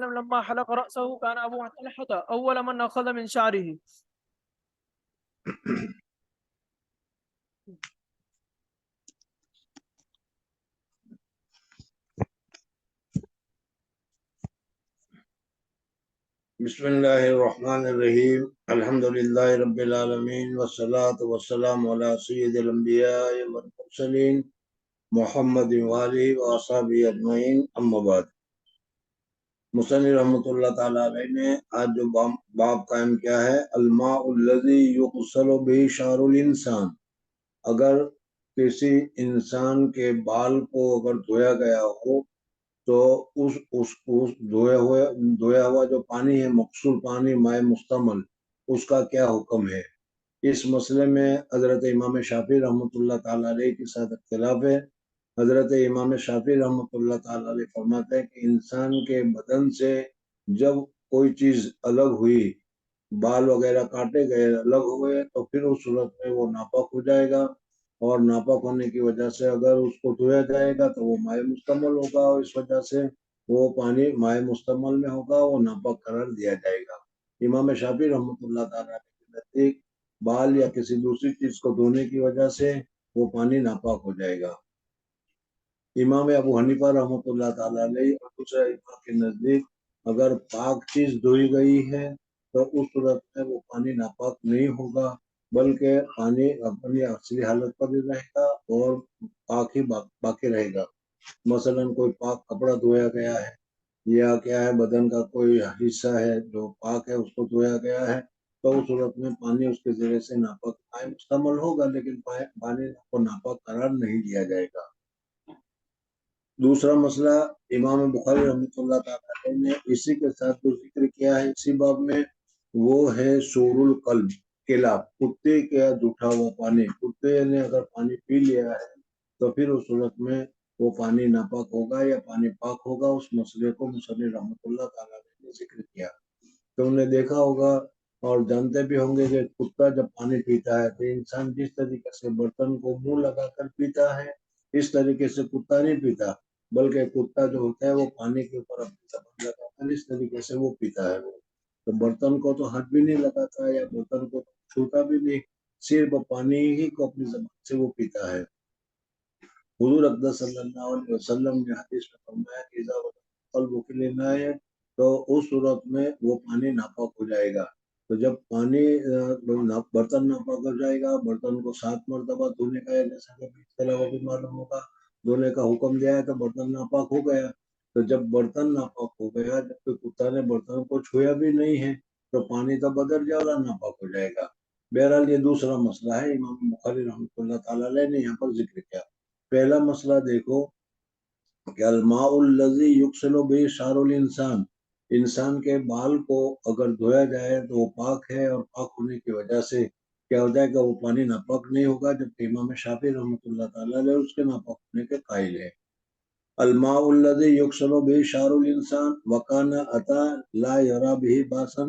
لما حلق رأسه كان أبو طلحة أول من أخذ من شعره. بسم اللہ الرحمن الرحیم الحمد للہ رب العالمین والصلاة والسلام علی سید الانبیاء والمرسلین محمد وآلہ وصحبہ اجمعین اما بعد۔ مصنف رحمۃ اللہ تعالیٰ علیہ نے آج جو باب قائم کیا ہے، الماء الذی یغسل بہ شعر الانسان، اگر کسی انسان کے بال کو اگر دھویا گیا ہو تو اس دھویا ہوا جو پانی ہے، مغسول پانی، مائع مستعمل، اس کا کیا حکم ہے؟ اس مسئلے میں حضرت امام شافعی رحمۃ اللہ تعالیٰ علیہ کے ساتھ اختلاف ہے۔ حضرت امام شافعی رحمۃ اللہ تعالیٰ علیہ فرماتے ہیں کہ انسان کے بدن سے جب کوئی چیز الگ ہوئی، بال وغیرہ کاٹے گئے، الگ ہوئے، تو پھر اس صورت میں وہ ناپاک ہو جائے گا، اور ناپاک ہونے کی وجہ سے اگر اس کو دھویا جائے گا تو وہ مائع مستعمل ہوگا، اور اس وجہ سے وہ پانی مائع مستعمل میں ہوگا، وہ ناپاک قرار دیا جائے گا۔ امام شافعی رحمۃ اللہ تعالیٰ کے نزدیک بال یا کسی دوسری چیز کو دھونے کی وجہ سے وہ پانی ناپاک ہو جائے گا۔ امام ابو حنیفہ رحمۃ اللہ تعالیٰ علیہ اور دوسرے امام کے نزدیک اگر پاک چیز دھوئی گئی ہے تو اس صورت میں وہ پانی ناپاک نہیں ہوگا، بلکہ پانی اپنی اصلی حالت پر بھی رہے گا اور پاک ہی باقی رہے گا۔ مثلا کوئی پاک کپڑا دھویا گیا ہے، یا کیا ہے بدن کا کوئی حصہ ہے جو پاک ہے، اس کو دھویا گیا ہے، تو اس صورت میں پانی اس کے ذریعے سے ناپاک مستعمل ہوگا، لیکن پانی کو ناپاک قرار نہیں دیا جائے گا۔ دوسرا مسئلہ امام بخاری رحمۃ اللہ تعالیٰ نے اسی کے ساتھ جو ذکر کیا ہے اسی باب میں، وہ ہے سور القلب، کلاب، کتے کا جھوٹا ہوا پانی۔ کتے نے اگر پانی پی لیا ہے تو پھر اس صورت میں وہ پانی ناپاک ہوگا یا پانی پاک ہوگا، اس مسئلے کو مصنف رحمۃ اللہ تعالیٰ نے ذکر کیا۔ تو انہوں نے دیکھا ہوگا اور جانتے بھی ہوں گے کہ کتا جب پانی پیتا ہے تو انسان جس طریقے سے برتن کو منہ لگا کر پیتا ہے، اس طریقے سے کتا نہیں پیتا، بلکہ کتا جو ہوتا ہے وہ پانی کے اوپر اپنی زبان لگاتا ہے، اس طریقے سے وہ پیتا ہے۔ وہ تو برتن کو تو ہاتھ بھی نہیں لگاتا یا برتن کو چھوتا بھی نہیں، صرف پانی ہی کو اپنی زبان سے وہ پیتا ہے۔ حضور اقدس صلی اللہ علیہ وسلم نے حدیث میں فرمایا کہ اذا قلب کے لیے نہ ہے تو اس صورت میں وہ پانی ناپاک ہو جائے گا۔ تو جب پانی برتن ناپاک ہو جائے گا، برتن کو 7 مرتبہ دھونے کا ہے، جیسا کہ اس کے علاوہ بھی معلوم ہوگا، دھونے کا حکم دیا ہے تو برتن ناپاک ہو گیا۔ تو جب برتن ناپاک ہو گیا، جب کوئی کتا نے برتن کو چھویا بھی نہیں ہے تو پانی تو بدل جائے گا، ناپاک ہو جائے گا۔ بہرحال یہ دوسرا مسئلہ ہے، امام بخاری رحمۃ اللہ تعالیٰ علیہ نے یہاں پر ذکر کیا۔ پہلا مسئلہ دیکھو کہ الماء الذی یغسل بہ شعر الانسان، انسان کے بال کو اگر دھویا جائے تو وہ پاک ہے، اور پاک ہونے کی وجہ سے کیا ہو جائے گا، وہ پانی ناپاک نہیں ہوگا، جبکہ امام شافعی رحمۃ اللہ تعالیٰ علیہ اس کے ناپاک ہونے کے قائل ہے۔ الماء الذی یغسل بہ شعر الانسان وکان عطا لا یری بہ باسا،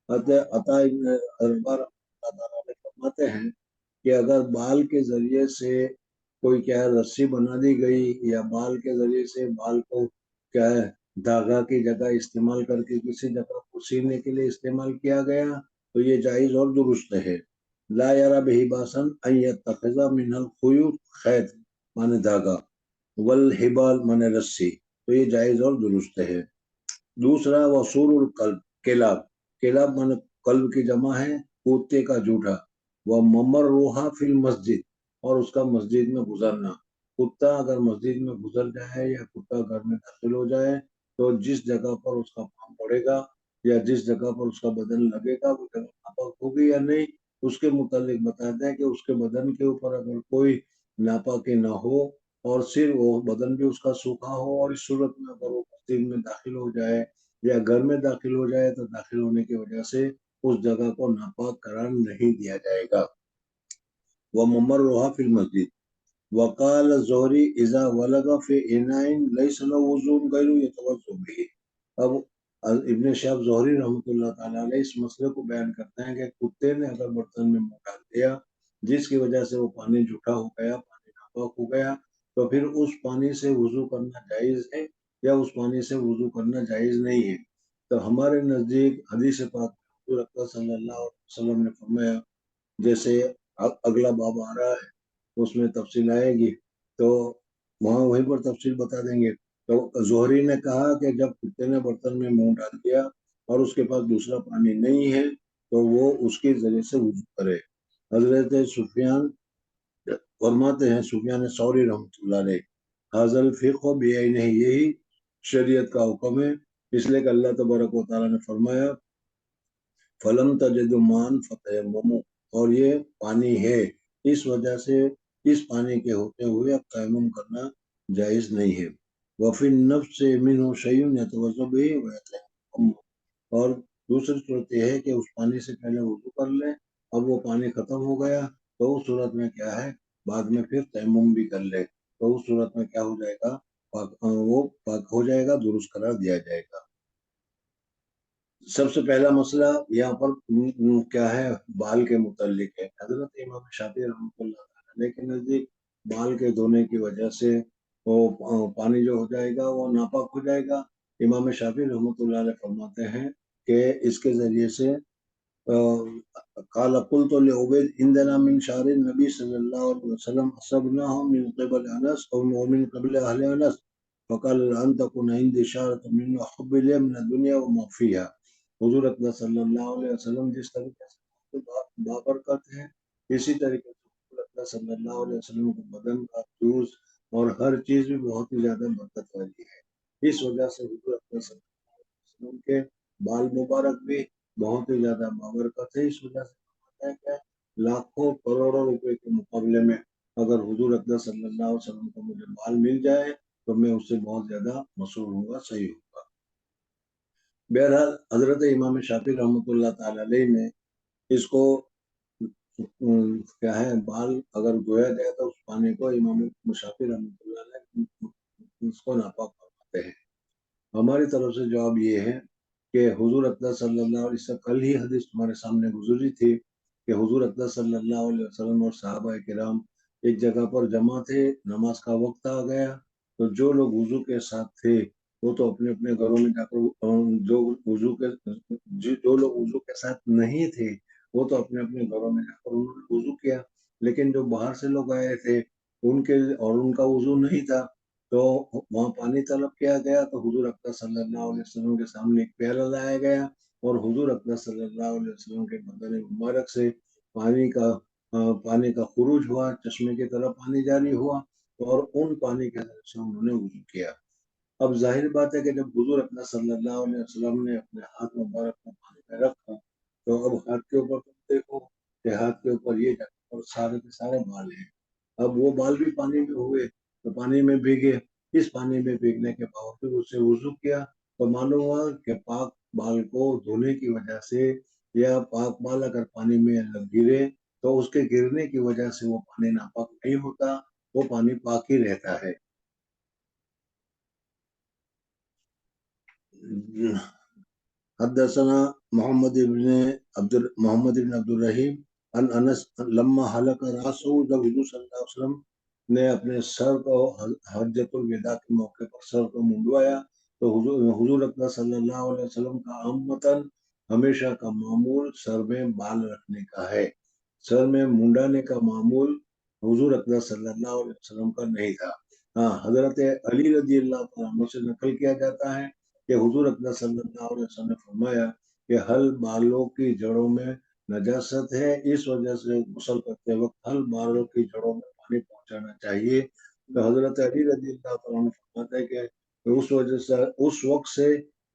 عطا ابن رباح اللہ تعالیٰ علیہ فرماتے ہیں کہ اگر بال کے ذریعے سے کوئی کیا ہے رسی بنا دی گئی، یا بال کے ذریعے سے بال کو کیا ہے دھاگا کی جگہ استعمال کر کے کسی جگہ کو سینے کے لیے استعمال کیا گیا تو یہ جائز اور درست ہے۔ لا یری بہ باسا ان یتخذ من الخیوط، خیط مانے دھاگا، والحبال مانے رسی، تو یہ جائز اور درست ہے۔ دوسرا وصور القلب، کلاب، کلاب مانے قلب کی جمع ہے، کوتے کا جھوٹا، وہ ممرھا فی المسجد، اور اس کا مسجد میں گزرنا۔ کتا اگر مسجد میں گزر جائے یا کتا گھر میں داخل ہو جائے تو جس جگہ پر اس کا پاؤں پڑے گا یا جس جگہ پر اس کا بدن لگے گا وہ جگہ ناپاک ہوگی یا نہیں، اس کے متعلق بتاتے ہیں کہ اس کے بدن کے اوپر اگر کوئی ناپاکی نہ ہو اور صرف وہ بدن بھی اس کا سوکھا ہو، اور اس صورت میں اگر وہ مسجد میں داخل ہو جائے یا گھر میں داخل ہو جائے تو داخل ہونے کی وجہ سے اس جگہ کو ناپاک قرار نہیں دیا جائے گا۔ وممرھا فی المسجد وقال الزہری اذا ولغ فی اناء لیس له وضوء غیر یتوضا به۔ اب ابن شہاب زہری رحمۃ اللہ تعالیٰ علیہ اس مسئلے کو بیان کرتے ہیں کہ کتے نے اگر برتن میں منہ ڈال دیا جس کی وجہ سے وہ پانی جھوٹا ہو گیا، پانی ناپاک ہو گیا، تو پھر اس پانی سے وضو کرنا جائز ہے یا اس پانی سے وضو کرنا جائز نہیں ہے۔ تو ہمارے نزدیک حدیث پاک حضور اکرم صلی اللہ علیہ وسلم نے فرمایا، جیسے اگلا باب آ رہا ہے اس میں تفصیل آئے گی تو وہاں وہیں پر تفصیل بتا دیں گے. تو زہری نے کہا کہ جب کتے نے برتن میں منہ ڈال دیا اور اس کے پاس دوسرا پانی نہیں ہے تو وہ اس کے ذریعے سے وضو کرے. حضرت سفیان فرماتے ہیں، سفیان ثوری رحمۃ اللہ علیہ، حاضل فقہ بعینہ، یہی شریعت کا حکم ہے، اس لیے کہ اللہ تبارک و تعالیٰ نے فرمایا فلم تجد مان فتیمموا، اور یہ پانی ہے، اس وجہ سے اس پانی کے ہوتے ہوئے اب تیمم کرنا جائز نہیں ہے. وفی النفس منہ شیء یتوضأ به ویتیمم، اور دوسری صورت یہ ہے کہ اس پانی سے پہلے وضو کر لیں، اب وہ پانی ختم ہو گیا تو اس صورت میں کیا ہے بعد میں پھر تیمم بھی کر لے، تو اس صورت میں کیا ہو جائے گا، وہ پاک ہو جائے گا، درست قرار دیا جائے گا. سب سے پہلا مسئلہ یہاں پر کیا ہے، بال کے متعلق ہے. حضرت امام شافعی رحمۃ اللہ علیہ کے نزدیک بال کے دھونے کی وجہ سے وہ پانی جو ہو جائے گا وہ ناپاک ہو جائے گا. امام شافعی رحمۃ اللہ علیہ فرماتے ہیں کہ اس کے ذریعے سے قال قلت لعبید عندنا من شعر النبی صلی اللہ علیہ وسلم اصبناه من قبل انس او من قبل اهل انس فقال ان تكون عندي شعرة من حب لي من الدنيا وما فيها. حضور اکرم صلی اللہ علیہ وسلم جس طریقے سے بابرکت ہے، اسی طریقے سے حضور اکرم صلی اللہ علیہ وسلم کے بدن کا جوز اور ہر چیز بھی بہت ہی زیادہ برکت والی ہے. اس وجہ سے حضور اکرم صلی اللہ علیہ وسلم کے بال مبارک بھی بہت ہی زیادہ بابرکت ہے. اس وجہ سے کہ لاکھوں کروڑوں روپے کے مقابلے میں اگر حضور اکرم صلی اللہ علیہ وسلم کو مجھے بال مل جائے تو میں اس سے بہت زیادہ مسرور ہوں گا، صحیح ہوگا. بہرحال حضرت امام شافعی رحمۃ اللہ تعالی علیہ نے اس کو کیا ہے، بال اگر دھویا جائے تو اس پانی کو امام شافعی رحمۃ اللہ علیہ اس کو ناپاک فرماتے ہیں. ہماری طرف سے جواب یہ ہے کہ حضور اکرم صلی اللہ علیہ وسلم، کل ہی حدیث تمہارے سامنے گزری تھی کہ حضور اکرم صلی اللہ علیہ وسلم اور صحابہ کرام ایک جگہ پر جمع تھے، نماز کا وقت آ گیا تو جو لوگ وضو کے ساتھ تھے وہ تو اپنے اپنے گھروں میں جا کر، جو لوگ وضو کے ساتھ نہیں تھے وہ تو اپنے اپنے گھروں میں جا کر انہوں نے وضو کیا، لیکن جو باہر سے لوگ آئے تھے ان کا وضو نہیں تھا تو وہاں پانی طلب کیا گیا. تو حضور اکرم صلی اللہ علیہ وسلم کے سامنے ایک پیالہ لایا گیا اور حضور اکرم صلی اللہ علیہ وسلم کے بدن مبارک سے پانی کا خروج ہوا، چشمے کی طرف پانی جاری ہوا اور ان پانی کے ذریعے سے انہوں نے وضو کیا. اب ظاہر بات ہے کہ جب حضور اکرم صلی اللہ علیہ وسلم نے اپنے ہاتھ مبارک میں پانی میں رکھا تو اب ہاتھ کے اوپر تم دیکھو کہ ہاتھ کے اوپر یہ جگہ اور سارے کے سارے بال ہیں. اب وہ بال بھی پانی میں ہوئے تو پانی میں بھیگے، اس پانی میں بھیگنے کے باوجود اس سے وضو کیا تو معلوم ہوا کہ پاک بال کو دھونے کی وجہ سے یا پاک بال اگر پانی میں گرے تو اس کے گرنے کی وجہ سے وہ پانی ناپاک نہیں ہوتا، وہ پانی پاک ہی رہتا ہے. حدثنا محمد بن عبد الرحیم ان انس لما حلق راسه، جب حضور صلی اللہ علیہ وسلم نے اپنے سر کو حجۃ الوداع کے موقع پر سر کو منڈوایا تو حضور اکرم صلی اللہ علیہ وسلم کا عامتاً ہمیشہ کا معمول سر میں بال رکھنے کا ہے، سر میں منڈانے کا معمول حضور اکرم صلی اللہ علیہ وسلم کا نہیں تھا. ہاں، حضرت علی رضی اللہ عنہ سے نقل کیا جاتا ہے کہ حضور اکرم صلی اللہ علیہ وسلم نے فرمایا کہ حل بالوں کی جڑوں میں نجاست ہے، اس وجہ سے غسل کرتے وقت حل بالوں کی جڑوں میں پانی پہنچانا چاہیے. تو حضرت علی رضی اللہ عنہ فرماتا ہے کہ اس وجہ سے اس وقت سے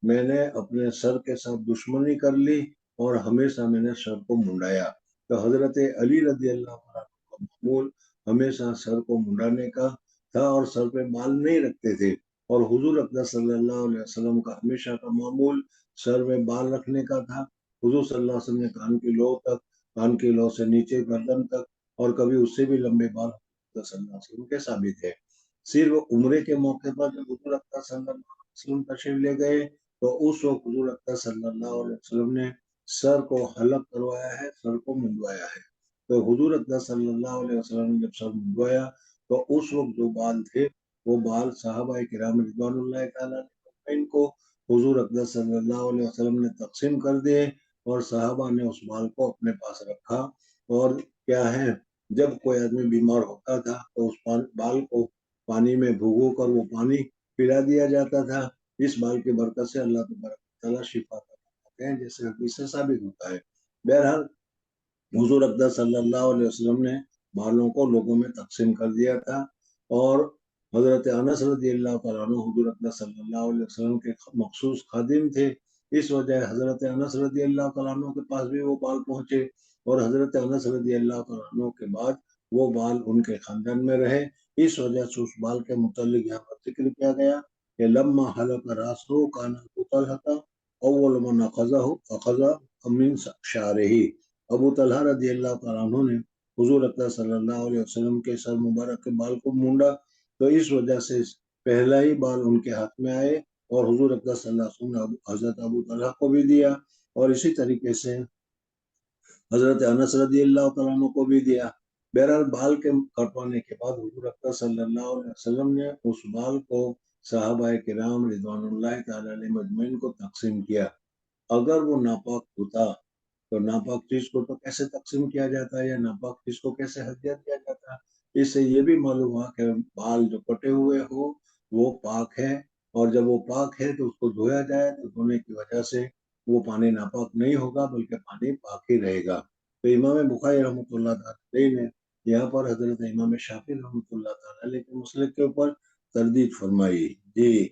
میں نے اپنے سر کے ساتھ دشمنی کر لی اور ہمیشہ میں نے سر کو منڈایا. تو حضرت علی رضی اللہ عنہ کا معمول ہمیشہ سر کو منڈانے کا تھا اور سر پہ بال نہیں رکھتے تھے، اور حضور اکرم صلی اللہ علیہ وسلم کا ہمیشہ کا معمول سر میں بال رکھنے کا تھا. حضور صلی اللہ علیہ وسلم نے کان کی لو سے نیچے گردن تک اور کبھی اس سے بھی لمبے بال صلی اللہ علیہ وسلم کے ثابت ہے. صرف عمرے کے موقع پر جب حضور اکرم صلی اللہ علیہ وسلم تشریف لے گئے تو اس وقت حضور اکرم صلی اللہ علیہ وسلم نے سر کو حلق کروایا ہے، سر کو منڈوایا ہے. تو حضور اکرم صلی اللہ علیہ وسلم نے جب سر منڈوایا تو اس وقت جو بال تھے وہ بال صحابہ کرام رضوان اللہ تعالیٰ کو حضور اقدس صلی اللہ علیہ وسلم نے تقسیم کر دیے اور صحابہ نے اس بال کو اپنے پاس رکھا. اور کیا ہے، جب کوئی آدمی بیمار ہوتا تھا تو اس بال کو پانی میں بھگو کر وہ پانی پلا دیا جاتا تھا. اس بال کی برکت سے اللہ تبارک و تعالیٰ شفا کرتے ہیں، جیسے حدیث سے ثابت ہوتا ہے. بہرحال حضور اقدس صلی اللہ علیہ وسلم نے بالوں کو لوگوں میں تقسیم کر دیا تھا. اور حضرت انس رضی اللہ تعالیٰ عنہ حضور اقدس صلی اللہ علیہ وسلم کے مخصوص خادم تھے. اس وجہ حضرت انس رضی اللہ تعالیٰ عنہ کے پاس بھی وہ بال پہنچے، اور حضرت انس رضی اللہ تعالیٰ عنہ کے بعد وہ بال ان کے خاندان میں رہے. اس وجہ سے اس بال کے متعلق یہاں پر ذکر کیا گیا کہ لما حلق راسہ کان ابو طلحہ اول من اخذ من شعرہ. ابو طلحہ رضی اللہ تعالیٰ عنہ نے حضور اقدس صلی اللہ علیہ وسلم کے سر مبارک کے بال کو مونڈا، تو اس وجہ سے پہلا ہی بال ان کے ہاتھ میں آئے، اور حضور اقدس صلی اللہ علیہ وسلم نے حضرت ابو طلحہ کو بھی دیا، اور اسی طریقے سے حضرت انس رضی اللہ تعالیٰ عنہ کو بھی دیا. بہرحال بال کے کٹوانے کے بعد حضور اقدس صلی اللہ علیہ وسلم نے اس بال کو صحابہ کرام رضوان اللہ تعالی علیہ مجمعین کو تقسیم کیا. اگر وہ ناپاک ہوتا تو ناپاک چیز کو تو کیسے تقسیم کیا جاتا ہے، یا ناپاک چیز کو کیسے ہدیہ دیا جاتا ہے. اس سے یہ بھی معلوم ہوا کہ بال جو کٹے ہوئے ہو وہ پاک ہے، اور جب وہ پاک ہے تو اس کو دھویا جائے تو دھونے کی وجہ سے وہ پانی ناپاک نہیں ہوگا بلکہ پانی پاک ہی رہے گا. تو امام بخاری رحمۃ اللہ تعالی نے یہاں پر حضرت امام شافعی رحمۃ اللہ تعالی کے مسلک کے اوپر تردید فرمائی. جی.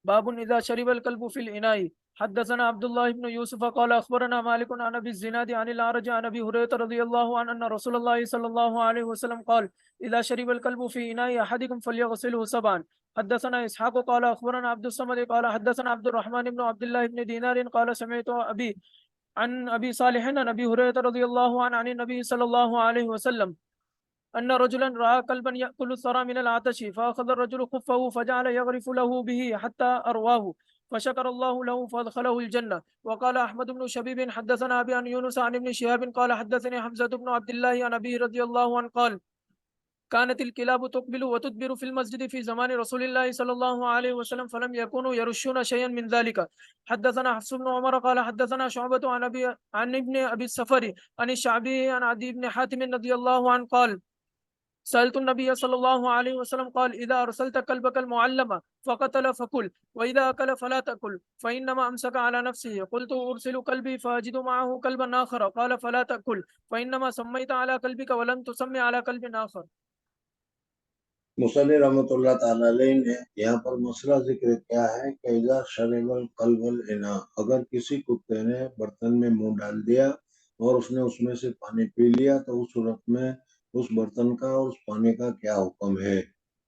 باب اذا شرب الكلب في الاناء. حدثنا عبد الله بن يوسف قال اخبرنا مالك عن ابي الزناد عن الاعرج عن ابي هريره رضي الله عنه ان رسول الله صلى الله عليه وسلم قال اذا شرب الكلب في اناء احدكم فليغسله سبعا. حدثنا اسحاق قال اخبرنا عبد الصمد قال حدثنا عبد الرحمن بن عبد الله بن دينار قال سمعت ابي عن ابي صالح عن ابي هريره رضي الله عنه عن النبي صلى الله عليه وسلم أن رجلا رأى كلبا يأكل الثرى من العطش فأخذ الرجل خفه فجعل يغرف له به حتى أرواه فشكر الله له فأدخله الجنة. وقال أحمد بن شبيب حدثنا أبي عن يونس عن ابن شهاب قال حدثني حمزة بن عبد الله عن أبيه رضي الله عنه قال كانت الكلاب تقبل وتدبر في المسجد في زمان رسول الله صلى الله عليه وسلم فلم يكونوا يرشون شيئا من ذلك. حدثنا حفص بن عمر قال حدثنا شعبة عن ابن أبي السفر عن الشعبي عن عدي بن حاتم رضي الله عنه قال سألت النبي صلى الله عليه وسلم قال إذا أرسلت كلبك المعلم فقتل فكل وإذا أكل فلا تأكل فإنما أمسك على نفسه. قلت أرسل كلبي فأجد معه كلبا آخر قال فلا تأكل فإنما سميت على كلبك ولم تسمي على كلب آخر. مصنف رحمۃ اللہ تعالی علیہ نے یہاں پر مسئلہ ذکر کیا ہے کہ اذا شرب القلب الاناء، اگر کسی کتے نے برتن میں منہ ڈال دیا اور اس نے اس میں سے پانی پی لیا تو اس صورت میں اس برتن کا اور اس پانی کا کیا حکم ہے.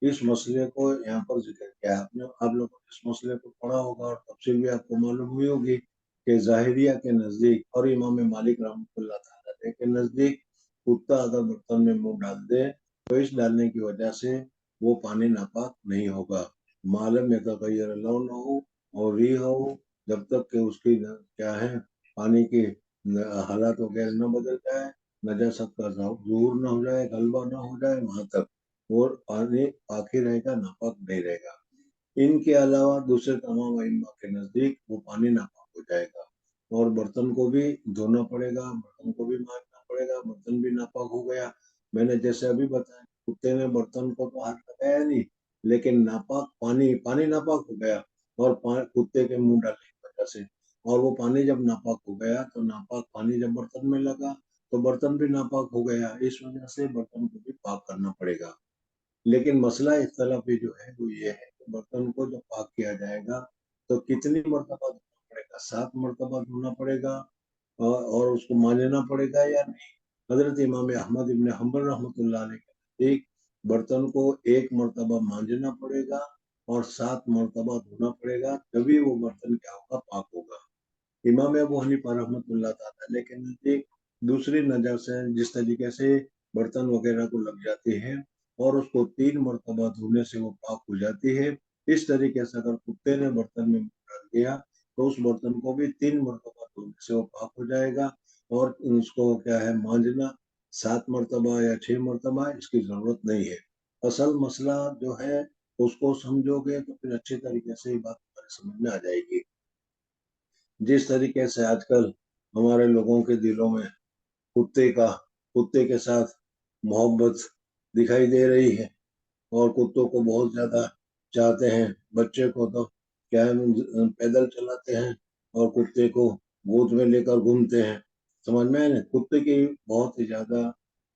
اس مسئلے کو یہاں پر ذکر کیا ہے. آپ لوگوں نے اس مسئلے کو پڑھا ہوگا اور تفصیل بھی آپ کو معلوم ہوئی ہوگی کہ ظاہریہ کے نزدیک اور امام مالک رحمۃ اللہ تعالی کے نزدیک کتا اگر برتن میں منہ ڈال دے تو اس ڈالنے کی وجہ سے وہ پانی ناپاک نہیں ہوگا. معلوم یتغیر لونہ اور ریحہ، جب تک کہ اس کی کیا ہے پانی کی حالات وغیرہ نہ بدل جائے، نجاست کا ظہور نہ ہو جائے، غلبہ نہ ہو جائے، وہاں تک وہ پانی پاک ہی رہے گا، ناپاک نہیں رہے گا. ان کے علاوہ دوسرے تمام ائمہ کے نزدیک وہ پانی ناپاک ہو جائے گا، اور برتن کو بھی دھونا پڑے گا، برتن کو بھی مانجنا پڑے گا، برتن بھی ناپاک ہو گیا. میں نے جیسے ابھی بتایا کتے نے برتن کو تو ہاتھ لگایا نہیں، لیکن ناپاک پانی ناپاک ہو گیا اور کتے کے منہ ڈالنے کی وجہ سے، اور وہ پانی جب ناپاک ہو گیا تو ناپاک پانی جب برتن میں لگا تو برتن بھی ناپاک ہو گیا. اس وجہ سے برتن کو بھی پاک کرنا پڑے گا. لیکن مسئلہ اختلافی جو ہے وہ یہ ہے کہ برتن کو جب پاک کیا جائے گا تو کتنی مرتبہ دھونا پڑے گا. 7 مرتبہ دھونا پڑے گا اور اس کو مانجنا پڑے گا یا نہیں. حضرت امام احمد ابن حنبل رحمۃ اللہ علیہ کے نزدیک برتن کو 1 مرتبہ مانجنا پڑے گا اور 7 مرتبہ دھونا پڑے گا، تبھی وہ برتن کیا ہوگا، پاک ہوگا. امام ابو حنیفہ رحمۃ اللہ تعالی کے نزدیک دوسری نظر سے جس طریقے سے برتن وغیرہ کو لگ جاتے ہیں اور اس کو 3 مرتبہ دھونے سے وہ پاک ہو جاتی ہے، اس طریقے سے اگر کتے نے برتن میں ڈال دیا تو اس برتن کو بھی 3 مرتبہ دھونے سے وہ پاک ہو جائے گا، اور اس کو کیا ہے مانجنا 7 مرتبہ یا 6 مرتبہ اس کی ضرورت نہیں ہے. اصل مسئلہ جو ہے اس کو سمجھو گے تو پھر اچھے طریقے سے یہ بات ہمارے سمجھ میں آ جائے گی۔ جس طریقے سے آج کل ہمارے لوگوں کے دلوں میں کتے کے ساتھ محبت دکھائی دے رہی ہے اور کتوں کو بہت زیادہ چاہتے ہیں، بچے کو تو کیا ہے پیدل چلاتے ہیں اور کتے کو گود میں لے کر گھومتے ہیں، سمجھ میں آئے نا۔ کتے کی بہت ہی زیادہ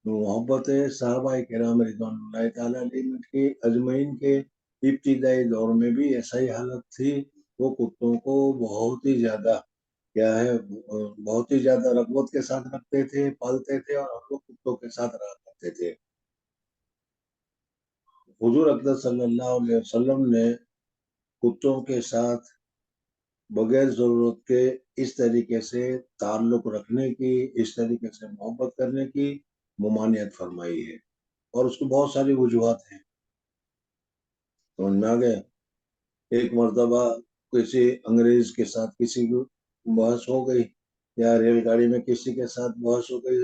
محبت ہے۔ صحابہ کرام رضوان اللہ تعالیٰ علیہ کے اجمعین کے ابتدائی دور میں بھی ایسا ہی حالت تھی، وہ کتوں کو بہت ہی زیادہ بہت ہی زیادہ رغبت کے ساتھ رکھتے تھے، پالتے تھے، اور ہم لوگ کتوں کے ساتھ رہا کرتے تھے۔ حضور اقدس صلی اللہ علیہ وسلم نے کتوں کے ساتھ بغیر ضرورت کے اس طریقے سے تعلق رکھنے کی، اس طریقے سے محبت کرنے کی ممانعت فرمائی ہے، اور اس کو بہت ساری وجوہات ہیں، سمجھ میں آ گئے۔ ایک مرتبہ کسی انگریز کے ساتھ کسی کو بحث ہو گئی، یا ریل گاڑی میں کسی کے ساتھ بحث ہو گئی،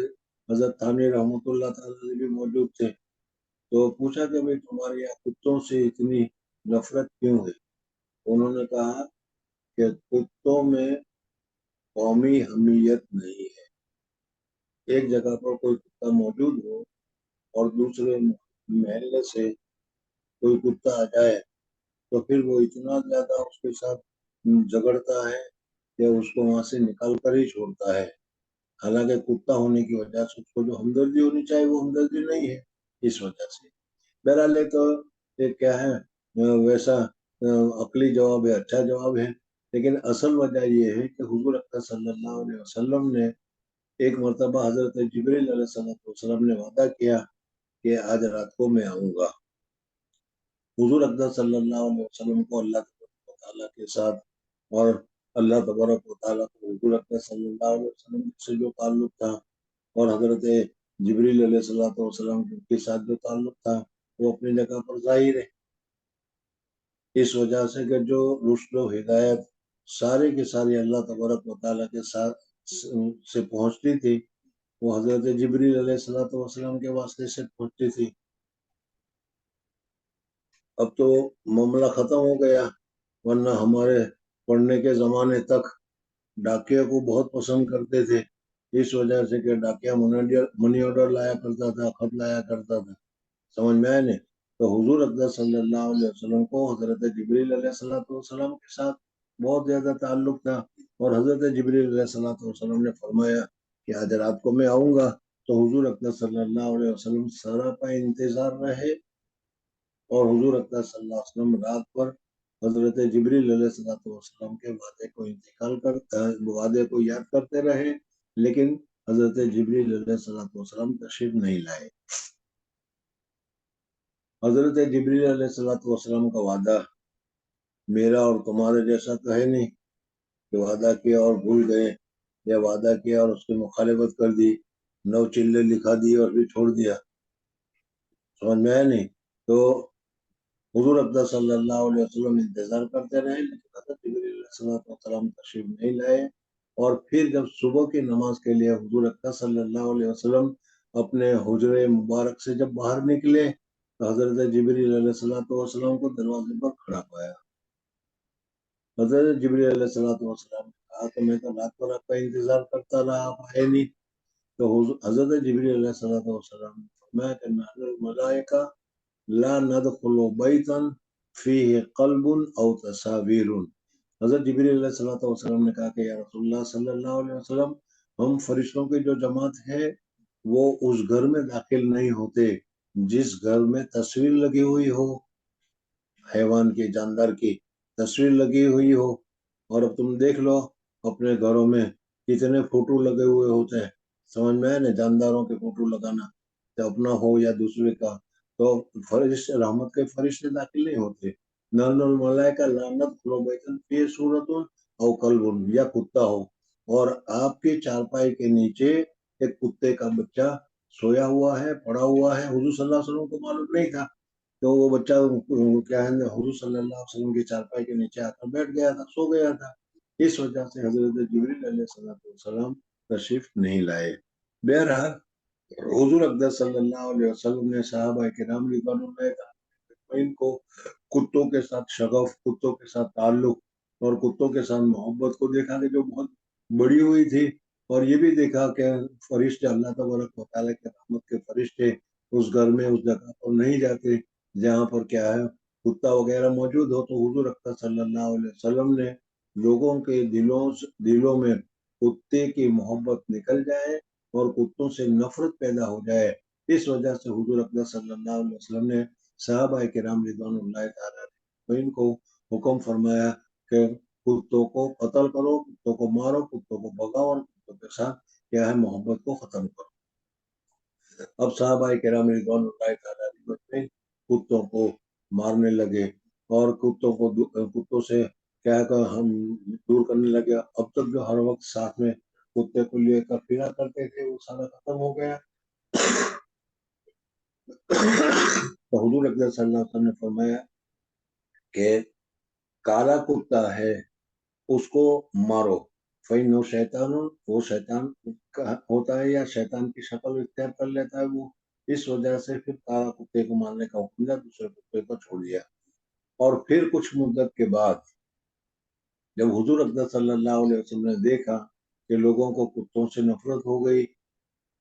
حضرت تھانوی رحمۃ اللہ تعالی بھی موجود تھے، تو پوچھا کہ بھائی تمہارے یہاں کتوں سے اتنی نفرت کیوں ہے؟ انہوں نے کہا کہ کتوں میں قومی حمیت نہیں ہے۔ ایک جگہ پر کوئی کتا موجود ہو اور دوسرے محلے سے کوئی کتا آ جائے تو پھر وہ اتنا زیادہ اس کے ساتھ جھگڑتا ہے کہ اس کو وہاں سے نکال کر ہی چھوڑتا ہے، حالانکہ کتا ہونے کی وجہ سے اس کو جو ہمدردی ہونی چاہیے وہ ہمدردی نہیں ہے، اس وجہ سے۔ بہرحال تو یہ کیا ہے، ویسا عقلی جواب ہے، اچھا جواب ہے، لیکن اصل وجہ یہ ہے کہ حضور اکرم صلی اللہ علیہ وسلم نے ایک مرتبہ حضرت جبریل علیہ السلام نے وعدہ کیا کہ آج رات کو میں آؤں گا۔ حضور اکرم صلی اللہ علیہ وسلم کو اللہ تبارک و تعالیٰ کے ساتھ اور اللہ تبارک و تعالیٰ کو حضور اکرم صلی اللہ علیہ وسلم سے جو تعلق تھا، اور حضرت جبریل علیہ السلام کے ساتھ جو تعلق تھا، وہ اپنی جگہ پر ظاہر ہے۔ اس وجہ سے کہ جو رشد و ہدایت سارے کے ساری اللہ تبارک و تعالیٰ کے ساتھ سے پہنچتی تھی، وہ حضرت جبریل علیہ السلام کے واسطے سے پہنچتی تھی۔ اب تو معاملہ ختم ہو گیا، ورنہ ہمارے پڑھنے کے زمانے تک ڈاکیا کو بہت پسند کرتے تھے، اس وجہ سے کہ ڈاکیا منی آرڈر لایا کرتا تھا، خط لایا کرتا تھا، سمجھ میں آئے نہیں۔ تو حضور اکرم صلی اللہ علیہ وسلم کو حضرت جبریل علیہ السلام کے ساتھ بہت زیادہ تعلق تھا، اور حضرت جبریل علیہ السلام نے فرمایا کہ آج رات کو میں آؤں گا، تو حضور اکرم صلی اللہ علیہ وسلم سراپا انتظار رہے، اور حضور اکرم صلی اللہ علیہ وسلم رات پر حضرت جبریل علیہ السلام کے وعدے کو یاد کرتے رہے، لیکن حضرت جبریل علیہ السلام تشریف نہیں لائے۔ حضرت جبریل علیہ السلام کا وعدہ میرا اور تمہارے جیسا تو ہے نہیں کہ وعدہ کیا اور بھول گئے، یا وعدہ کیا اور اس کی مخالفت کر دی، 9 چلے لکھا دی اور بھی چھوڑ دیا، سمجھ میں آیا نہیں۔ تو حضور اکرم صلی اللہ علیہ وسلم انتظار کرتے رہے، لیکن حضرت جبریل علیہ السلام تشریف نہیں لائے، اور پھر جب صبح کی نماز کے لیے حضور اکرم صلی اللہ علیہ وسلم اپنے حجرے مبارک سے جب باہر نکلے تو حضرت جبریل علیہ السلام کو دروازے پر کھڑا پایا۔ حضرت جبریل علیہ السلام نے کہا کہ میں تو رات پر آپ کا انتظار کرتا رہا، آپ آئے نہیں۔ تو حضرت جبریل علیہ السلام نے فرمایا کہ نحن الملائکہ لا ندخل بیتا فیہ قلب او تصاویر۔ حضرت جبریل علیہ السلام نے کہا کہ یا رسول اللہ صلی اللہ علیہ وسلم، ہم فرشتوں کی جو جماعت ہے وہ اس گھر میں داخل نہیں ہوتے جس گھر میں تصویر لگی ہوئی ہو، حیوان کی، جاندار کی تصویر لگی ہوئی ہو۔ اور اب تم دیکھ لو اپنے گھروں میں کتنے فوٹو لگے ہوئے ہوتے ہیں، سمجھ میں آئے نا، جانداروں کے فوٹو لگانا، چاہے اپنا ہو یا دوسرے کا، تو فرشتے، رحمت کے فرشتے داخل نہیں ہوتے۔ نحن الملائکہ لا ندخل بیتا فیہ صورۃ او کلب، یا کتا ہو اور آپ کے چارپائی کے نیچے ایک کتے کا بچہ سویا ہوا ہے، پڑا ہوا ہے، حضور صلی اللہ علیہ وسلم کو معلوم نہیں تھا، تو وہ بچہ کیا ہے حضور صلی اللہ علیہ وسلم کی چارپائی کے نیچے آ کر بیٹھ گیا تھا، سو گیا تھا، اس وجہ سے حضرت جبریل علیہ السلام تشریف نہیں لائے۔ بہرحال حضور اکرم صلی اللہ علیہ وسلم نے صحابہ کرام رضوان اللہ تعالیٰ کو کتوں کے ساتھ شغف، کتوں کے ساتھ تعلق اور کتوں کے ساتھ محبت کو دیکھا کہ جو بہت بڑی ہوئی تھی، اور یہ بھی دیکھا کہ فرشتے اللہ تبارک و تعالیٰ کے رحمت کے فرشتے اس گھر میں اس جگہ پر نہیں جاتے جہاں پر کیا ہے کتا وغیرہ موجود ہو۔ تو حضور اکرم صلی اللہ علیہ وسلم نے لوگوں کے دلوں میں کتے کی محبت نکل جائے اور کتوں سے نفرت پیدا ہو جائے، اس وجہ سے حضور اکرم صلی اللہ علیہ وسلم نے صحابہ کرام رضوان اللہ تعالیٰ علیہم کو حکم فرمایا کہ کتوں کو قتل کرو، کتوں کو مارو، کتوں کو بھگاؤ اور کتوں کے ساتھ کیا ہے محبت کو ختم کرو۔ اب صحابہ کرام رضوان اللہ تعالیٰ علیہم کتوں کو مارنے لگے اور کتوں سے کیا کہ ہم دور کرنے لگے۔ اب تک جو ہر وقت ساتھ میں کتے کو لے کر پھرا کرتے تھے وہ سارا ختم ہو گیا۔ تو حضور اکرم صلی اللہ علیہ وسلم نے فرمایا کہ کالا کتا ہے اس کو مارو، فإنه شیطان، وہ شیطان ہوتا ہے یا شیطان کی شکل اختیار کر لیتا ہے وہ، اس وجہ سے پھر کالا کتے کو مارنے کا حکم دیا، دوسرے کتے کو چھوڑ دیا۔ اور پھر کچھ مدت کے بعد جب حضور اکرم صلی اللہ علیہ وسلم نے دیکھا کہ لوگوں کو کتوں سے نفرت ہو گئی،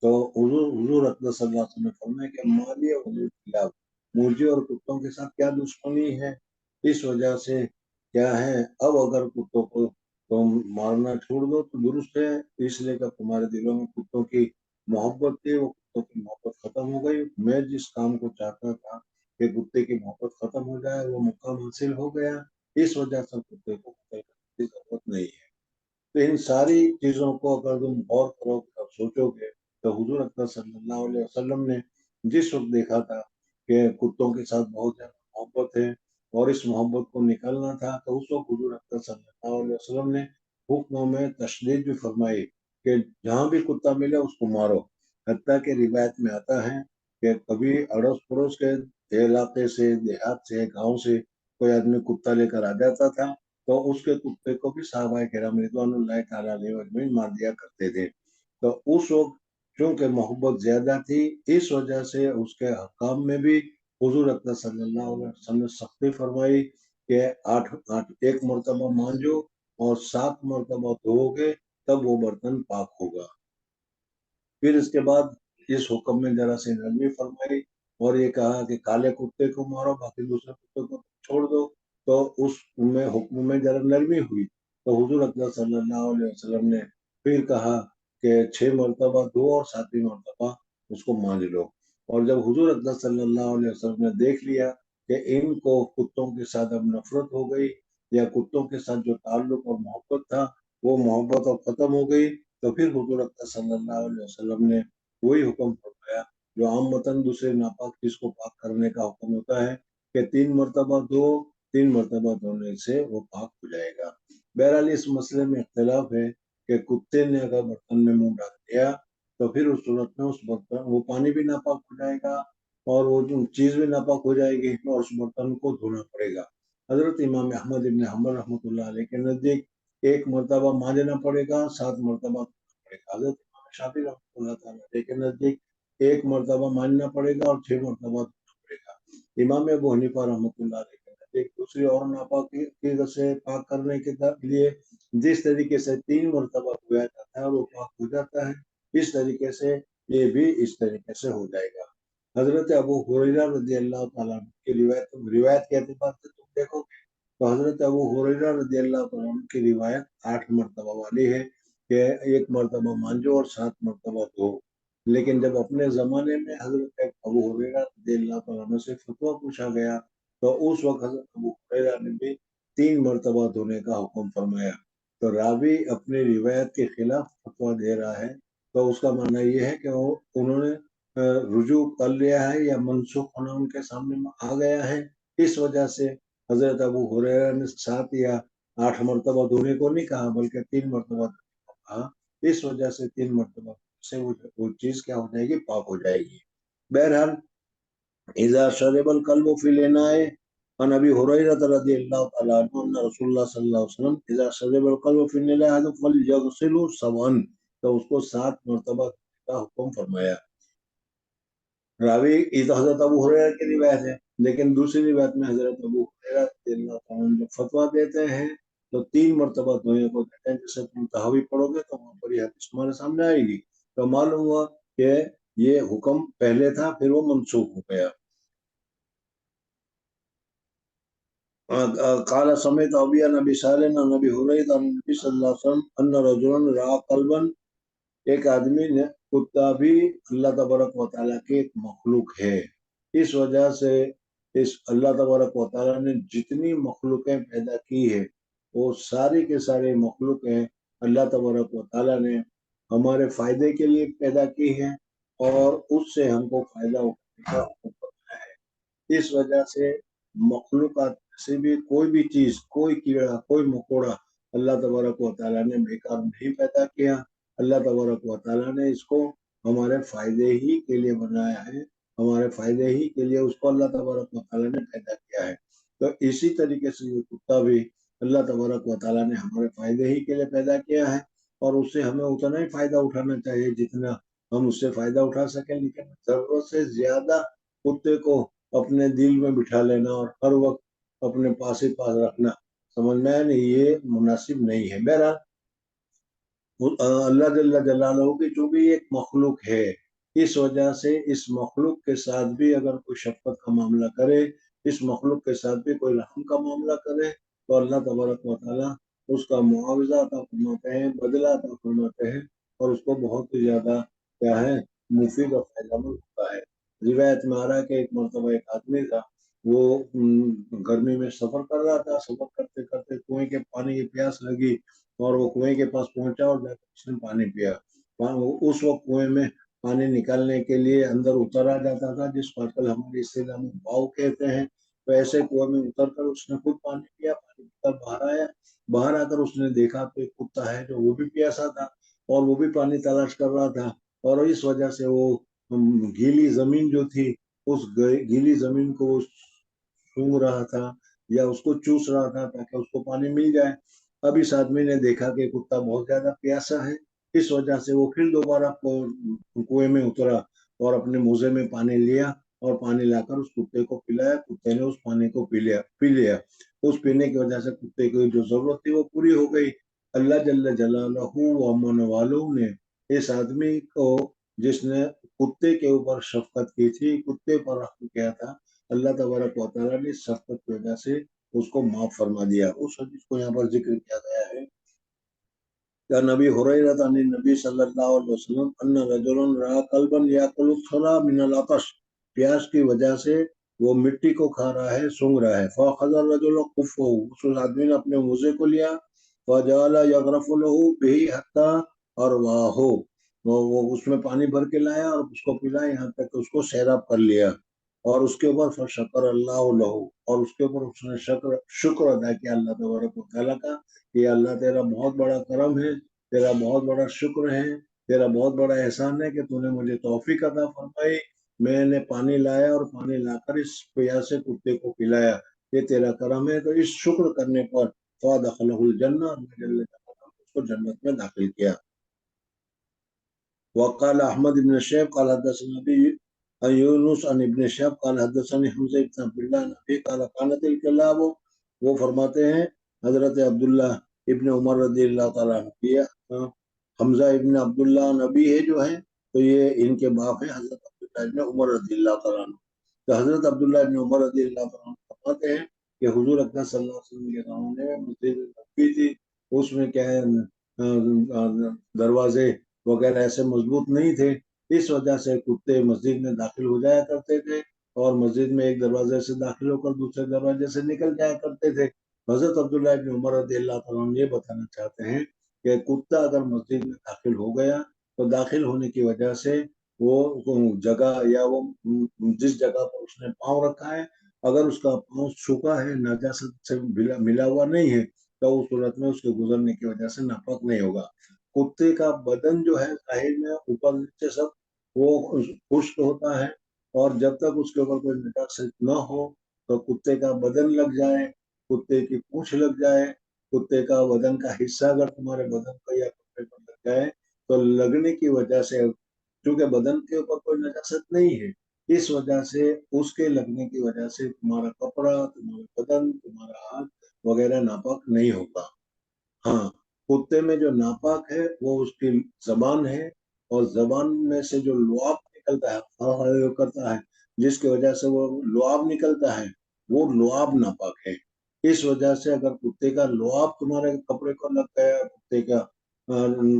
تو حضور اکرم صلی اللہ علیہ وسلم نے فرمایا کہ مالی اور خلاف مجھے اور کتوں کے ساتھ کیا دشمنی ہے، اس وجہ سے کیا ہے اب اگر کتوں کو تم مارنا چھوڑ دو تو درست ہے، اس لیے کہ تمہارے دلوں میں کتوں کی محبت تھی، وہ کتوں کی محبت ختم ہو گئی۔ میں جس کام کو چاہتا تھا کہ کتے کی محبت ختم ہو جائے وہ مقام حاصل ہو گیا، اس وجہ سے کتے کو قتل کرنے کی ضرورت نہیں ہے۔ تو ان ساری چیزوں کو اگر تم غور کرو گے اور سوچو گے تو حضور اکرم صلی اللہ علیہ وسلم نے جس وقت دیکھا تھا کہ کتوں کے ساتھ بہت زیادہ محبت ہے اور اس محبت کو نکلنا تھا، تو اس وقت حضور اکرم صلی اللہ علیہ وسلم نے حکموں میں تشدید بھی فرمائی کہ جہاں بھی کتا ملے اس کو مارو۔ حتیٰ کہ روایت میں آتا ہے کہ کبھی اڑوس پڑوس کے علاقے سے، دیہات سے، گاؤں سے کوئی آدمی کتا لے کر آ جاتا تھا تو اس کے کتے کو بھی صحابہ کرام رضوان اللہ تعالیٰ علیہ اجمعین مار دیا کرتے تھے۔ تو اس وقت چونکہ محبت زیادہ تھی اس وجہ سے اس کے حکام میں بھی حضور اکرم صلی اللہ علیہ وسلم نے سختی فرمائی کہ ایک مرتبہ مانجو اور 7 مرتبہ دھو گے تب وہ برتن پاک ہوگا۔ پھر اس کے بعد اس حکم میں ذرا سی نرمی فرمائی اور یہ کہا کہ کالے کتے کو مارو باقی دوسرے کتے کو چھوڑ دو، تو اس میں حکم میں ذرا نرمی ہوئی۔ تو حضور اکرم صلی اللہ علیہ وسلم نے پھر کہا کہ 6 مرتبہ دو اور 7ویں مرتبہ اس کو مانج لو۔ اور جب حضور اکرم صلی اللہ علیہ وسلم نے دیکھ لیا کہ ان کو کتوں کے ساتھ اب نفرت ہو گئی یا کتوں کے ساتھ جو تعلق اور محبت تھا وہ محبت اب ختم ہو گئی، تو پھر حضور اکرم صلی اللہ علیہ وسلم نے وہی حکم فرمایا جو عام وطن دوسرے ناپاک چیز کو پاک کرنے کا حکم ہوتا ہے کہ 3 مرتبہ دو، 3 مرتبہ دھونے سے وہ پاک ہو جائے گا۔ بہرحال اس مسئلے میں اختلاف ہے کہ کتے نے اگر برتن میں منہ ڈال دیا تو پھر اس صورت میں اس برتن وہ پانی بھی ناپاک ہو جائے گا اور وہ چیز بھی ناپاک ہو جائے گی اور اس برتن کو دھونا پڑے گا۔ حضرت امام احمد ابن حنبل رحمۃ اللہ علیہ کے نزدیک 1 مرتبہ مانجنا پڑے گا، 7 مرتبہ دھونا پڑے گا۔ حضرت امام شافعی رحمۃ اللہ تعالیٰ علیہ کے نزدیک 1 مرتبہ مانجنا پڑے گا اور 6 مرتبہ دھونا پڑے گا۔ امام ابو حنیفہ رحمۃ اللہ علیہ کے نزدیک دوسری اور ناپاکی سے پاک کرنے کے لیے جس طریقے سے 3 مرتبہ دھویا جاتا ہے وہ پاک ہو جاتا ہے، اس طریقے سے یہ بھی اس طریقے سے ہو جائے گا۔ حضرت ابو ہریرہ رضی اللہ تعالیٰ کی روایت کے اعتبار سے تم دیکھو گے تو حضرت ابو ہریرہ رضی اللہ تعالیٰ کی روایت 8 مرتبہ والی ہے کہ 1 مرتبہ مانجو اور 7 مرتبہ دھو۔ لیکن جب اپنے زمانے میں حضرت ابو ہریرہ رضی اللہ تعالیٰ سے فتویٰ پوچھا گیا تو اس وقت حضرت ابو ہریرہ نے بھی 3 مرتبہ دھونے کا حکم فرمایا۔ تو راوی اپنی روایت کے خلاف فتویٰ دے رہا ہے تو اس کا معنی یہ ہے کہ انہوں نے رجوع کر لیا ہے یا منسوخ ہونا ان کے سامنے آ گیا ہے، اس وجہ سے حضرت ابو ہریرہ نے 7 یا 8 مرتبہ دھونے کو نہیں کہا بلکہ 3 مرتبہ دھونے کو کہا، اس وجہ سے 3 مرتبہ سے وہ چیز کیا ہو جائے گی، پاک ہو جائے گی۔ بہرحال اذا شرب الكلب في الاناء عن ابي هريره رضي الله تعالى عنه ان رسول الله صلی اللہ علیہ وسلم اذا شرب الكلب في الاناء فليغسله 7، تو اس کو 7 مرتبہ کا حکم فرمایا۔ راوی یہ تو حضرت ابو ہریرہ کی روایت ہے، لیکن دوسری روایت میں حضرت ابو ہریرہ رضی اللہ عنہ جو فتویٰ دیتے ہیں تو 3 مرتبہ دھونے کو کہتے ہیں. جیسے تم تحاوی پڑھو گے تو وہاں پر یہ حدیث تمہارے سامنے آئے گی. تو معلوم ہوا کہ یہ حکم پہلے تھا پھر وہ منسوخ ہو گیا. قال سمعت ابي عن ابي سالم عن ابي هريره عن النبي صلى الله عليه وسلم ان رجلا راى قلبا، ایک آدمی نے کتا بھی اللہ تبارک و تعالیٰ کی ایک مخلوق ہے. اس وجہ سے اس اللہ تبارک و تعالیٰ نے جتنی مخلوقیں پیدا کی ہے وہ ساری کے سارے مخلوقیں اللہ تبارک و تعالیٰ نے ہمارے فائدے کے لیے پیدا کی ہیں اور اس سے ہم کو فائدہ اٹھانے کا حکم بتایا ہے. اس وجہ سے مخلوقات سے بھی کوئی بھی چیز، کوئی کیڑا، کوئی مکوڑا اللہ تبارک و تعالیٰ نے بیکار نہیں پیدا کیا. اللہ تبارک و تعالیٰ نے اس کو ہمارے فائدے ہی کے لیے بنایا ہے، ہمارے فائدے ہی کے لیے اس کو اللہ تبارک و تعالیٰ نے پیدا کیا ہے. تو اسی طریقے سے یہ کتا بھی اللہ تبارک و تعالیٰ نے ہمارے فائدے ہی کے لیے پیدا کیا ہے اور اس سے ہمیں اتنا ہی فائدہ اٹھانا چاہیے جتنا ہم اس سے فائدہ اٹھا سکیں. لیکن ضرورت سے زیادہ کتے کو اپنے دل میں بٹھا لینا اور ہر وقت اپنے پاس ہی پاس رکھنا سمجھنا ہے نہیں، یہ مناسب نہیں ہے. بہرحال اللہ جل جلالہ کی جو بھی ایک مخلوق ہے، اس وجہ سے اس مخلوق کے ساتھ بھی اگر کوئی شفقت کا معاملہ کرے، اس مخلوق کے ساتھ بھی کوئی رحم کا معاملہ کرے تو اللہ تبارک و تعالیٰ اس کا معاوضہ عطا فرماتے ہیں، بدلہ عطا فرماتے ہیں اور اس کو بہت ہی زیادہ کیا ہے مفید اور فائدہ مند ہوتا ہے. روایت میں آ رہا ہے کہ ایک مرتبہ ایک آدمی تھا، وہ گرمی میں سفر کر رہا تھا. سفر کرتے کرتے کنویں کے پانی کی پیاس لگی اور وہ کنویں کے پاس پہنچا اور جا کر اس نے پانی پیا. اس وقت کنویں میں پانی نکالنے کے لیے اندر اترا جاتا تھا، جس کو آج کل ہماری اصطلاح میں باؤ کہتے ہیں. تو ایسے کنویں میں اتر کر اس نے خود پانی پیا. پانی پی کر باہر آیا، باہر آ کر اس نے دیکھا تو ایک کتا ہے جو وہ بھی پیاسا تھا اور وہ بھی پانی تلاش کر رہا تھا. اور اس وجہ سے وہ گیلی زمین جو تھی اس گیلی زمین کو سونگ رہا تھا یا اس کو چوس رہا تھا تاکہ اس کو پانی مل جائے. اب اس آدمی نے دیکھا کہ کتا بہت زیادہ پیاسا ہے، اس وجہ سے وہ پھر دوبارہ کنویں میں اترا اور اپنے موزے میں پانی لیا اور پانی لا کر اس کتے کو پلایا. کتے نے اس پانی کو پی لیا. اس پینے کی وجہ سے کتے کی جو ضرورت تھی وہ پوری ہو گئی. اللہ جل جلالہ و امن والوں نے اس آدمی کو جس نے کتے کے اوپر شفقت کی تھی، کتے پر رحم کیا تھا، اللہ تبارک و تعالیٰ نے شفقت کی وجہ سے اس کو معاف فرما دیا. اس حدیث کو یہاں پر ذکر کیا گیا ہے کہ نبی ہریرہ عن نبی صلی اللہ علیہ وسلم ان رجلا رأى قلبا یاکل الثرى من العطش، پیاس کی وجہ سے وہ مٹی کو کھا رہا ہے، سونگ رہا ہے. فاخذ الرجل قفه، اس آدمی نے اپنے موزے کو لیا، فجعل یغرف له به حتى ارواه، وہ اس میں پانی بھر کے لایا اور اس کو پلایا یہاں تک کہ اس کو سیراب کر لیا. اور اس کے اوپر فشکر اللہ له، اور اس کے اوپر اس نے شکر ادا کیا اللہ تبارک و تعالیٰ کا کہ اللہ تیرا بہت بڑا کرم ہے، تیرا بہت بڑا شکر ہے، تیرا بہت بڑا احسان ہے کہ تو نے مجھے توفیق عطا فرمائی، میں نے پانی لایا اور پانی لا کر اس پیاسے کتے کو پلایا، یہ تیرا کرم ہے. تو اس شکر کرنے پر فادخلہ الجنہ، اس کو جنت میں داخل کیا. وقال احمد بن شیب قال حدثنا ابي یونس عن ابن شیب قال حدثني حمزہ بن عبد الله نبی قال كانت الكلاب، وہ فرماتے ہیں حضرت عبداللہ ابن عمر رضی اللہ تعالیٰ عنہ، حمزہ ابن عبداللہ نبی ہے جو ہے تو یہ ان کے باپ ہیں حضرت عبداللہ ابن عمر رضی اللہ تعالیٰ عنہ. تو حضرت عبداللہ ابن عمر رضی اللہ تعالیٰ عنہ فرماتے ہیں کہ حضور اکرم صلی اللہ علیہ وسلم کے زمانے میں مسجد نبوی تھی، اس میں کیا ہے دروازے وغیرہ ایسے مضبوط نہیں تھے، اس وجہ سے کتے مسجد میں داخل ہو جایا کرتے تھے اور مسجد میں ایک دروازے سے داخل ہو کر دوسرے دروازے سے نکل جایا کرتے تھے. حضرت عبداللہ ابن عمر رضی اللہ تعالیٰ عنہ یہ بتانا چاہتے ہیں کہ کتا اگر مسجد میں داخل ہو گیا تو داخل ہونے کی وجہ سے وہ جگہ یا وہ جس جگہ پر اس نے پاؤں رکھا ہے اگر اس کا پاؤں چھکا ہے، نجاست سے ملا ہوا نہیں ہے، تو اس صورت میں اس کے گزرنے کی وجہ سے ناپاک نہیں ہوگا. کتے کا بدن جو ہے ظاہر میں اوپر نیچے سب وہ خشک ہوتا ہے اور جب تک اس کے اوپر کوئی نجاست نہ ہو تو کتے کا بدن لگ جائے، کتے کی پونچھ لگ جائے، کتے کا بدن کا حصہ اگر تمہارے بدن پر یا کپڑے پر لگ جائے تو لگنے کی وجہ سے، چونکہ بدن کے اوپر کوئی نجاست نہیں ہے اس وجہ سے اس کے لگنے کی وجہ سے تمہارا کپڑا، تمہارا بدن، تمہارا ہاتھ وغیرہ ناپاک نہیں ہوتا. ہاں کتے میں جو ناپاک ہے وہ اس کی زبان ہے، اور زبان میں سے جو لعاب نکلتا ہے کرتا ہے، جس کی وجہ سے وہ لعاب نکلتا ہے، وہ لعاب ناپاک ہے۔ اس وجہ سے اگر کتے کا لعاب تمہارے کپڑے کو لگ گیا، کتے کا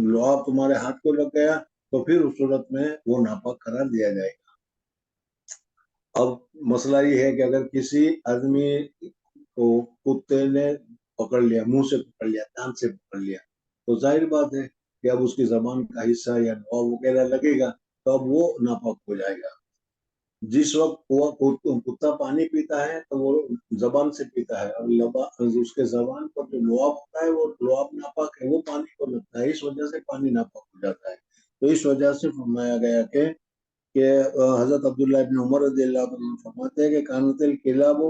لعاب تمہارے ہاتھ کو لگ گیا، تو پھر اس صورت میں وہ ناپاک قرار دیا جائے گا۔ اب مسئلہ یہ ہے کہ اگر کسی آدمی کو کتے نے پکڑ لیا، منہ سے پکڑ لیا، کان سے پکڑ لیا، تو ظاہر بات ہے کہ اب اس کی زبان کا حصہ یا لعاب وغیرہ لگے گا تو اب وہ ناپاک ہو جائے گا۔ جس وقت کتا پانی پیتا ہے تو وہ زبان سے پیتا ہے، اور اس کے زبان پر جو لعاب ہوتا ہے وہ لعاب ناپاک ہے، وہ پانی کو لگتا ہے، اس وجہ سے پانی ناپاک ہو جاتا ہے۔ تو اس وجہ سے فرمایا گیا کہ حضرت عبداللہ ابن عمر رضی اللہ عنہ فرماتے ہیں کہ کانت الکلاب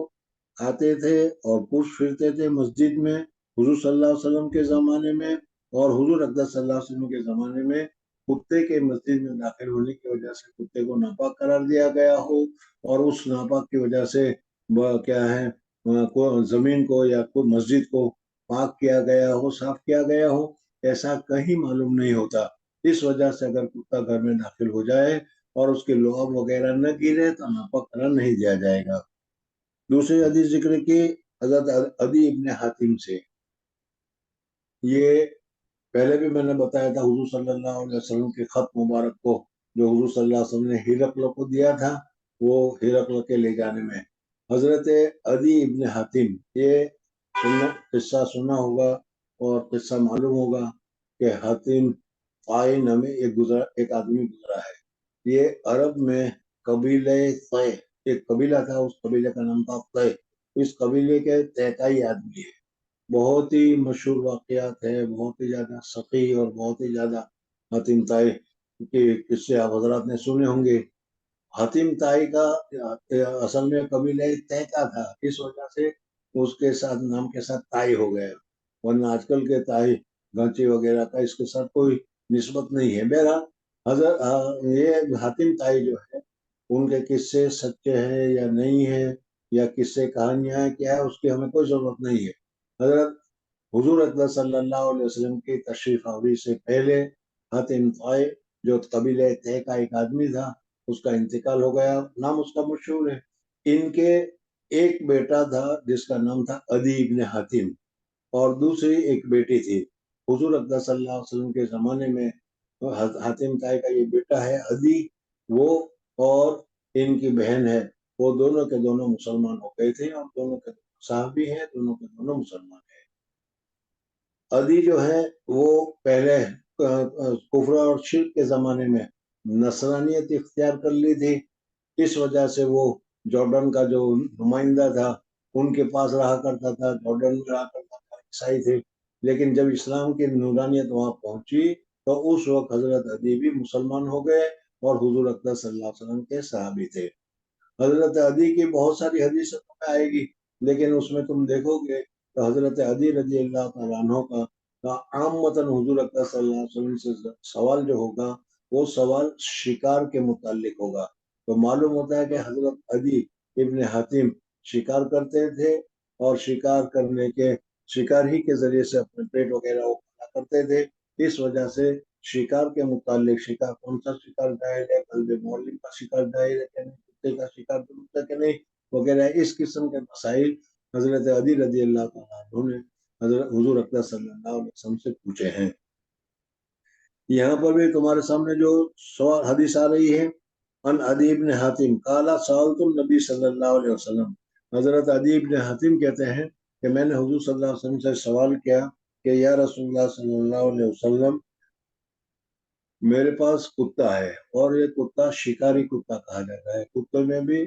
آتے تھے اور پوچھ پھرتے تھے مسجد میں حضور صلی اللہ علیہ وسلم کے زمانے میں، اور حضور اقدس صلی اللہ علیہ وسلم کے زمانے میں کتے کے مسجد میں داخل ہونے کی وجہ سے کتے کو ناپاک قرار دیا گیا ہو، اور اس ناپاک کی وجہ سے کیا ہے زمین کو یا کوئی مسجد کو پاک کیا گیا ہو، صاف کیا گیا ہو، ایسا کہیں معلوم نہیں ہوتا۔ اس وجہ سے اگر کتا گھر میں داخل ہو جائے اور اس کے لعاب وغیرہ نہ گرے تو ناپاک قرار نہیں دیا جائے گا۔ دوسری حدیث ذکر کی حضرت عدی ابن حاتم سے، یہ پہلے بھی میں نے بتایا تھا حضور صلی اللہ علیہ وسلم کے خط مبارک کو جو حضور صلی اللہ علیہ وسلم نے ہرقل کو دیا تھا، وہ ہرقل کے لے جانے میں حضرت عدی ابن حاتم، یہ قصہ سنا ہوگا اور قصہ معلوم ہوگا کہ حاتم طائی نامی ایک آدمی گزرا ہے۔ یہ عرب میں قبیلہ طے، ایک قبیلہ تھا، اس قبیلے کا نام تھا طے، اس قبیلے کے تیتائی آدمی ہے۔ بہت ہی مشہور واقعات ہے، بہت ہی زیادہ سخی اور بہت ہی زیادہ حاتم طائی کے قصے آپ حضرات نے سنے ہوں گے۔ حاتم طائی کا اصل میں قبیلہ طے کا تھا، اس وجہ سے اس کے ساتھ نام کے ساتھ طائی ہو گیا، ورنہ آج کل کے طائی گانچی وغیرہ کا اس کے ساتھ کوئی نسبت نہیں ہے۔ بہرحال حضرت یہ حاتم طائی جو ہے ان کے قصے سچے ہیں یا نہیں ہیں، یا قصے کہانیاں ہیں کیا ہے، اس کی ہمیں کوئی ضرورت نہیں ہے۔ حضرت حضور اکرم صلی اللہ علیہ وسلم کی تشریف آوری سے پہلے حاتم طائی جو قبیلہ طے کا ایک آدمی تھا، اس کا انتقال ہو گیا، نام اس کا مشہور ہے۔ ان کے ایک بیٹا تھا جس کا نام تھا عدی ابن حاتم، اور دوسری ایک بیٹی تھی۔ حضور اکرم صلی اللہ علیہ وسلم کے زمانے میں حاتم طائی کا یہ بیٹا ہے عدی، وہ اور ان کی بہن ہے، وہ دونوں کے دونوں مسلمان ہو گئے تھے، اور دونوں کے صحابی ہیں، دونوں کے دونوں مسلمان ہیں۔ عدی جو ہے وہ پہلے کفر اور شرک کے زمانے میں نصرانیت اختیار کر لی تھی، اس وجہ سے وہ جارڈن کا جو نمائندہ تھا ان کے پاس رہا کرتا تھا، جارڈن میں رہا کرتا تھا، عیسائی تھے۔ لیکن جب اسلام کی نورانیت وہاں پہنچی تو اس وقت حضرت عدی بھی مسلمان ہو گئے اور حضور اکرم صلی اللہ علیہ وسلم کے صحابی تھے۔ حضرت عدی کی بہت ساری حدیثیں تمہیں آئے گی، لیکن اس میں تم دیکھو گے تو حضرت عدی رضی اللہ تعالیٰ عنہ کا عامتاً حضور اکرم صلی اللہ علیہ وسلم سے سوال جو ہوگا وہ سوال شکار کے متعلق ہوگا۔ تو معلوم ہوتا ہے کہ حضرت عدی ابن حاتم شکار کرتے تھے، اور شکار ہی کے ذریعے سے اپنے پیٹ وغیرہ وہ کھانا کرتے تھے۔ اس وجہ سے شکار کے متعلق، شکار کون سا شکار جائز ہے، کلب معلم کا شکار جائز ہے کہ نہیں، کتے کا شکار درست ہے کہ نہیں، وغیرہ اس قسم کے مسائل حضرت عدی رضی اللہ تعالیٰ عنہ نے حضرت حضور اکرم صلی اللہ علیہ وسلم سے پوچھے ہیں۔ یہاں پر بھی تمہارے سامنے جو سوال حدیث آ رہی ہے، ان عدی ابن حاتم قال سألت النبی صلی اللہ علیہ وسلم، حضرت عدی ابن حاتم کہتے ہیں کہ میں نے حضور صلی اللہ علیہ وسلم سے سوال کیا کہ یا رسول اللہ صلی اللہ علیہ وسلم، میرے پاس کتا ہے اور یہ کتا شکاری کتا کہا جاتا ہے۔ کتے میں بھی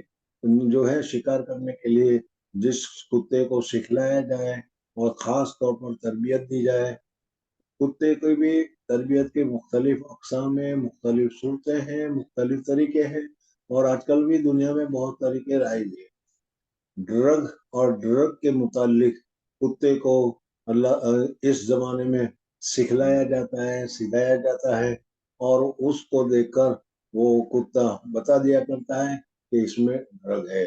جو ہے شکار کرنے کے لیے جس کتے کو سکھلایا جائے اور خاص طور پر تربیت دی جائے، کتے کی بھی تربیت کے مختلف اقسام ہیں، مختلف صورتیں ہیں، مختلف طریقے ہیں، اور آج کل بھی دنیا میں بہت طریقے رائج ہیں۔ ڈرگ کے متعلق کتے کو اس زمانے میں سکھلایا جاتا ہے، سکھایا جاتا ہے، اور اس کو دیکھ کر وہ کتا بتا دیا کرتا ہے کہ اس میں ڈرگ ہے۔